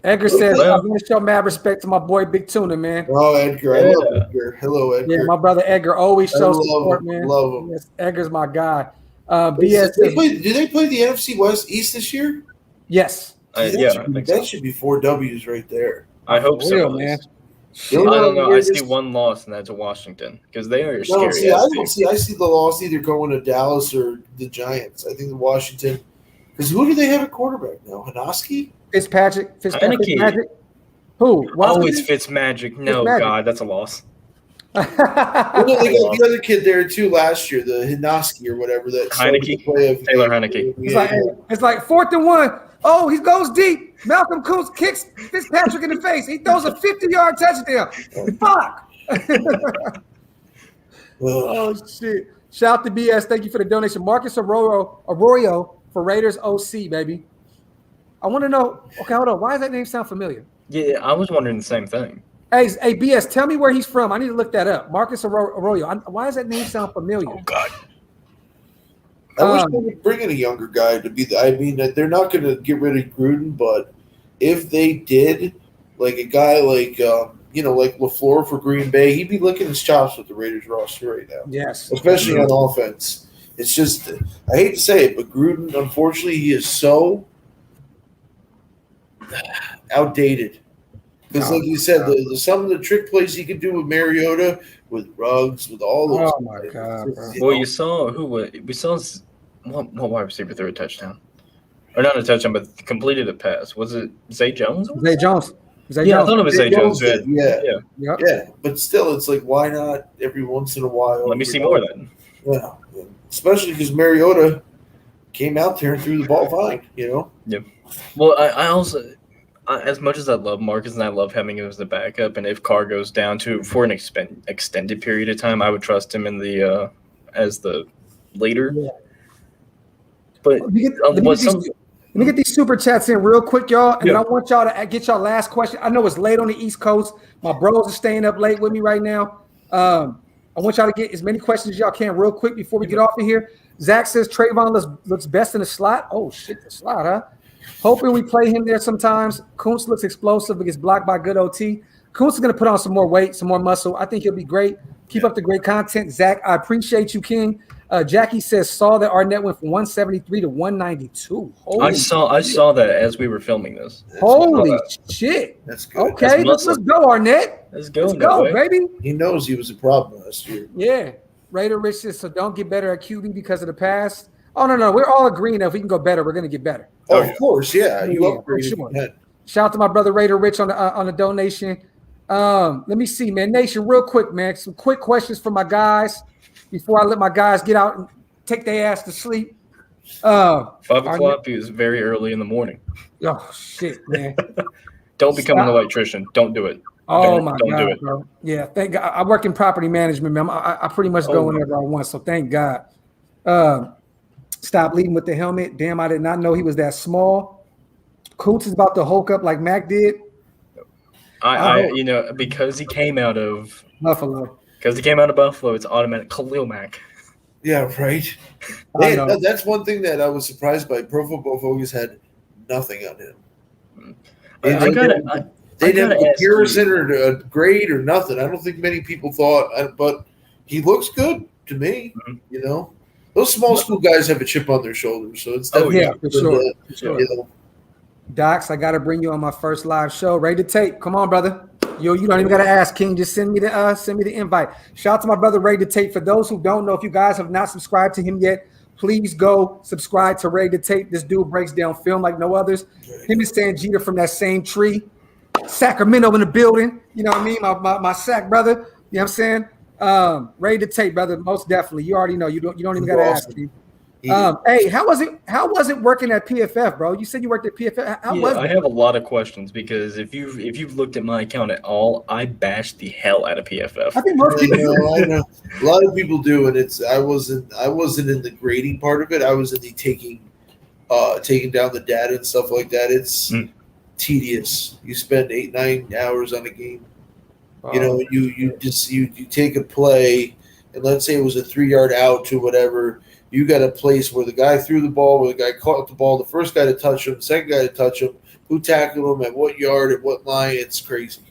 Speaker 1: Edgar says, I'm going to show mad respect to my boy Big Tuna, man.
Speaker 3: Oh, Edgar. I love Edgar. Hello, Edgar.
Speaker 1: Yeah, my brother Edgar always shows support, man.
Speaker 3: Love him.
Speaker 1: Yes, Edgar's my guy. BS.
Speaker 3: Do they play the NFC East this year?
Speaker 1: Yes.
Speaker 2: I think
Speaker 3: that should be 4 W's right there.
Speaker 2: I hope so,
Speaker 1: man.
Speaker 2: I don't know. I see one loss, and that's to Washington because they are scary.
Speaker 3: I see the loss either going to Dallas or the Giants. I think the Washington. Because who do they have at quarterback now? Hanoski?
Speaker 1: Fitzpatrick. Who?
Speaker 2: It's Fitzmagic. No, Fitzmagic. God, that's a loss.
Speaker 3: They got the other kid there too last year, the Hinoski or whatever. That
Speaker 2: Taylor Heineke.
Speaker 1: It's like 4th and 1. Oh, he goes deep. Malcolm Koonce kicks Fitzpatrick in the face. He throws a 50-yard touchdown. Fuck. Oh, shit. Shout out to BS. Thank you for the donation. Marcus Arroyo for Raiders OC, baby. I want to know. Okay, hold on. Why does that name sound familiar?
Speaker 2: Yeah, I was wondering the same thing.
Speaker 1: Hey, BS, tell me where he's from. I need to look that up. Marcus Arroyo. Why does that name sound familiar?
Speaker 2: Oh, God.
Speaker 3: I wish they would bring in a younger guy to be I mean, they're not going to get rid of Gruden, but if they did, like a guy like, like LaFleur for Green Bay, he'd be licking his chops with the Raiders roster right now.
Speaker 1: Yes.
Speaker 3: Especially on offense. It's just, I hate to say it, but Gruden, unfortunately, he is so outdated. Because, like you said, some of the trick plays he could do with Mariota, with Ruggs, with all those.
Speaker 1: Oh my God! Bro.
Speaker 2: Well, you saw what wide receiver threw a touchdown, or not a touchdown, but completed a pass. Was it Zay Jones?
Speaker 1: Zay Jones.
Speaker 2: I thought it was Zay Jones.
Speaker 3: Yeah. But still, it's like, why not every once in a while?
Speaker 2: Let me see more of that.
Speaker 3: Yeah, especially because Mariota came out there and threw the ball fine.
Speaker 2: Yeah. Well, I also. As much as I love Marcus and I love having him as the backup, and if Carr goes down for an extended period of time, I would trust him in the as the leader. Yeah. But
Speaker 1: let me get these super chats in real quick, y'all, and then I want y'all to get y'all last question. I know it's late on the East Coast. My bros are staying up late with me right now. I want y'all to get as many questions as y'all can real quick before we get off of here. Zach says Trayvon looks best in the slot. Oh shit, the slot, huh? Hoping we play him there sometimes. Koonce looks explosive but gets blocked by good OT. Koonce is going to put on some more weight, some more muscle. I think he'll be great. Keep up the great content. Zach, I appreciate you, King. Jackie says, saw that Arnett went from 173 to 192.
Speaker 2: I saw that as we were filming this.
Speaker 1: Holy shit.
Speaker 3: That's good.
Speaker 1: Okay, let's go, Arnett.
Speaker 2: Let's go,
Speaker 1: baby.
Speaker 3: He knows he was a problem last year.
Speaker 1: Yeah. Raider Rich says, so don't get better at QB because of the past. Oh, no. We're all agreeing that if we can go better, we're going to get better.
Speaker 3: Oh, of course, yeah. You upgrade
Speaker 1: sure. Shout out to my brother Raider Rich on the donation. Let me see, man. Nation, real quick, man. Some quick questions for my guys before I let my guys get out and take their ass to sleep.
Speaker 2: 5 o'clock is very early in the morning.
Speaker 1: Oh, shit, man.
Speaker 2: Don't become an electrician. Don't do it.
Speaker 1: Don't
Speaker 2: God,
Speaker 1: do it. Bro. Yeah, thank God. I work in property management, man. I pretty much go whenever I want, so thank God. Stop leading with the helmet. Damn, I did not know he was that small. Koonce is about to hulk up like Mac did.
Speaker 2: Because he came out of
Speaker 1: Buffalo.
Speaker 2: It's automatic Khalil Mack.
Speaker 3: Yeah, right. That's one thing that I was surprised by. Pro Football Focus had nothing on him. They didn't have a comparison or a grade or nothing. I don't think many people thought, but he looks good to me. Mm-hmm. Those small school guys have a chip on their shoulders, so it's definitely
Speaker 1: for sure. Docs, I got to bring you on my first live show. Ready to tape. Come on, brother. You don't even got to ask, King. Just send me the invite. Shout out to my brother, Ready to Tape. For those who don't know, if you guys have not subscribed to him yet, please go subscribe to Ready to Tape. This dude breaks down film like no others. Him and Sanjita from that same tree. Sacramento in the building. You know what I mean? My Sac brother. You know what I'm saying? Ready to Tape, brother. Most definitely. You already know. You don't even got to ask me. Hey, how was it working at PFF, bro? You said you worked at PFF. How was it?
Speaker 2: I have a lot of questions because if you've looked at my account at all, I bashed the hell out of PFF.
Speaker 1: I think most people do.
Speaker 3: I know. A lot of people do, and I wasn't in the grading part of it. I was in the taking down the data and stuff like that. It's tedious. You spend 8-9 hours on a game. You know, you take a play, and let's say it was a 3-yard out to whatever. You got a place where the guy threw the ball, where the guy caught the ball, the first guy to touch him, the second guy to touch him, who tackled him, at what yard, at what line. It's crazy.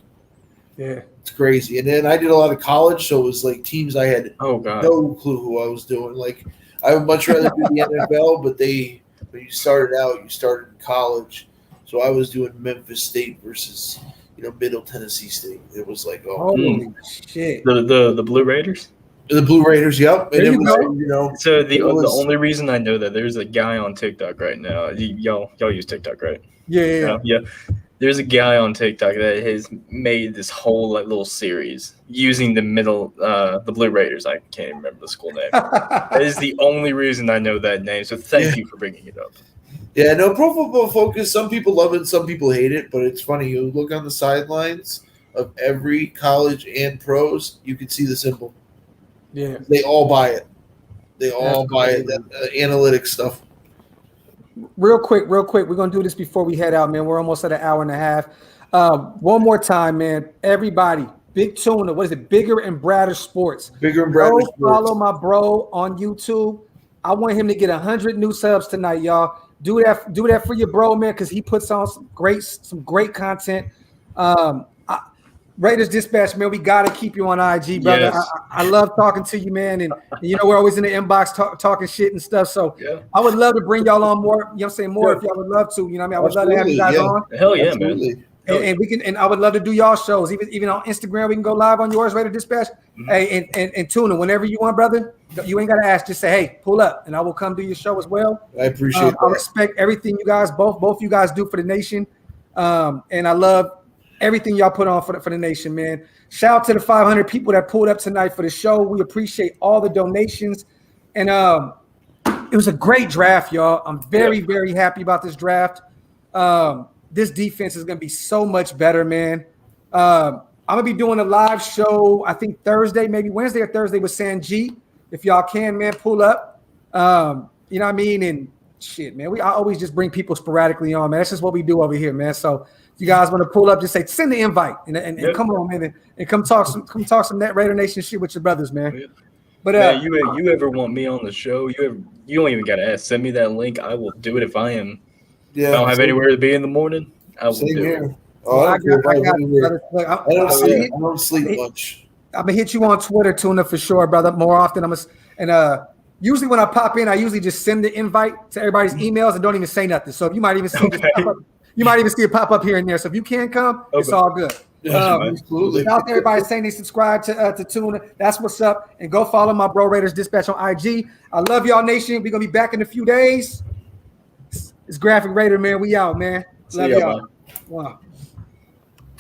Speaker 1: Yeah.
Speaker 3: It's crazy. And then I did a lot of college, so it was like teams I had no clue who I was doing. Like, I would much rather do the NFL, but when you started in college. So I was doing Memphis State versus, Middle Tennessee State. It was like,
Speaker 1: holy shit.
Speaker 2: The Blue Raiders?
Speaker 3: The Blue Raiders, yep. And it was,
Speaker 2: So the only reason I know that, there's a guy on TikTok right now. Y'all use TikTok, right?
Speaker 1: Yeah.
Speaker 2: There's a guy on TikTok that has made this whole little series using the Blue Raiders. I can't even remember the school name. That is the only reason I know that name. So thank you for bringing it up.
Speaker 3: Yeah, no, Pro Football Focus, some people love it, some people hate it, but it's funny. You look on the sidelines of every college and pros, you can see the symbol.
Speaker 1: Yeah.
Speaker 3: They all buy it. They all buy it, that analytics stuff.
Speaker 1: Real quick. We're going to do this before we head out, man. We're almost at an hour and a half. One more time, man. Everybody, Big Tuna, what is it? Bigger and Bradder Sports.
Speaker 3: Bigger and Bradder Sports.
Speaker 1: Follow my bro on YouTube. I want him to get 100 new subs tonight, y'all. Do that for your bro, man, because he puts on some great content. Raiders Dispatch, man, we got to keep you on IG, brother.
Speaker 2: Yes.
Speaker 1: I love talking to you, man. And we're always in the inbox talking shit and stuff. So I would love to bring y'all on more, you know what I'm saying, more if y'all would love to. You know what I mean? I would love to have you guys on.
Speaker 2: Hell yeah, man.
Speaker 1: And we can, and I would love to do y'all shows. Even on Instagram, we can go live on yours, Raider Dispatch. Mm-hmm. Hey, and Tuna, whenever you want, brother, you ain't gotta ask. Just say, hey, pull up, and I will come do your show as well.
Speaker 3: I appreciate that.
Speaker 1: I respect everything you guys, both you guys do for the nation. And I love everything y'all put on for the nation, man. Shout out to the 500 people that pulled up tonight for the show. We appreciate all the donations. And it was a great draft, y'all. I'm very, very happy about this draft. This defense is going to be so much better, man. I'm going to be doing a live show, I think Thursday, maybe Wednesday or Thursday with Sanjit. If y'all can, man, pull up. You know what I mean? And shit, man, I always just bring people sporadically on, man. That's just what we do over here, man. So if you guys want to pull up, just say, send the invite and come on, man, and come talk some Net Raider Nation shit with your brothers, man.
Speaker 2: Yeah.
Speaker 1: But
Speaker 2: man, you ever want me on the show? You don't even got to ask. Send me that link. I will do it if I am. Yeah, I don't have anywhere to be in the morning. I will do it.
Speaker 3: Oh, I don't sleep much.
Speaker 1: I'm gonna hit you on Twitter, Tuna, for sure, brother. More often, usually when I pop in, I usually just send the invite to everybody's emails and don't even say nothing. So you might even see it pop up here and there. So if you can't come, it's all good.
Speaker 3: Absolutely.
Speaker 1: Shout out to everybody saying they subscribe to Tuna. That's what's up. And go follow my bro Raiders Dispatch on IG. I love y'all, nation. We're gonna be back in a few days. It's Graphk Raider, man. We out, man. Love y'all. Wow.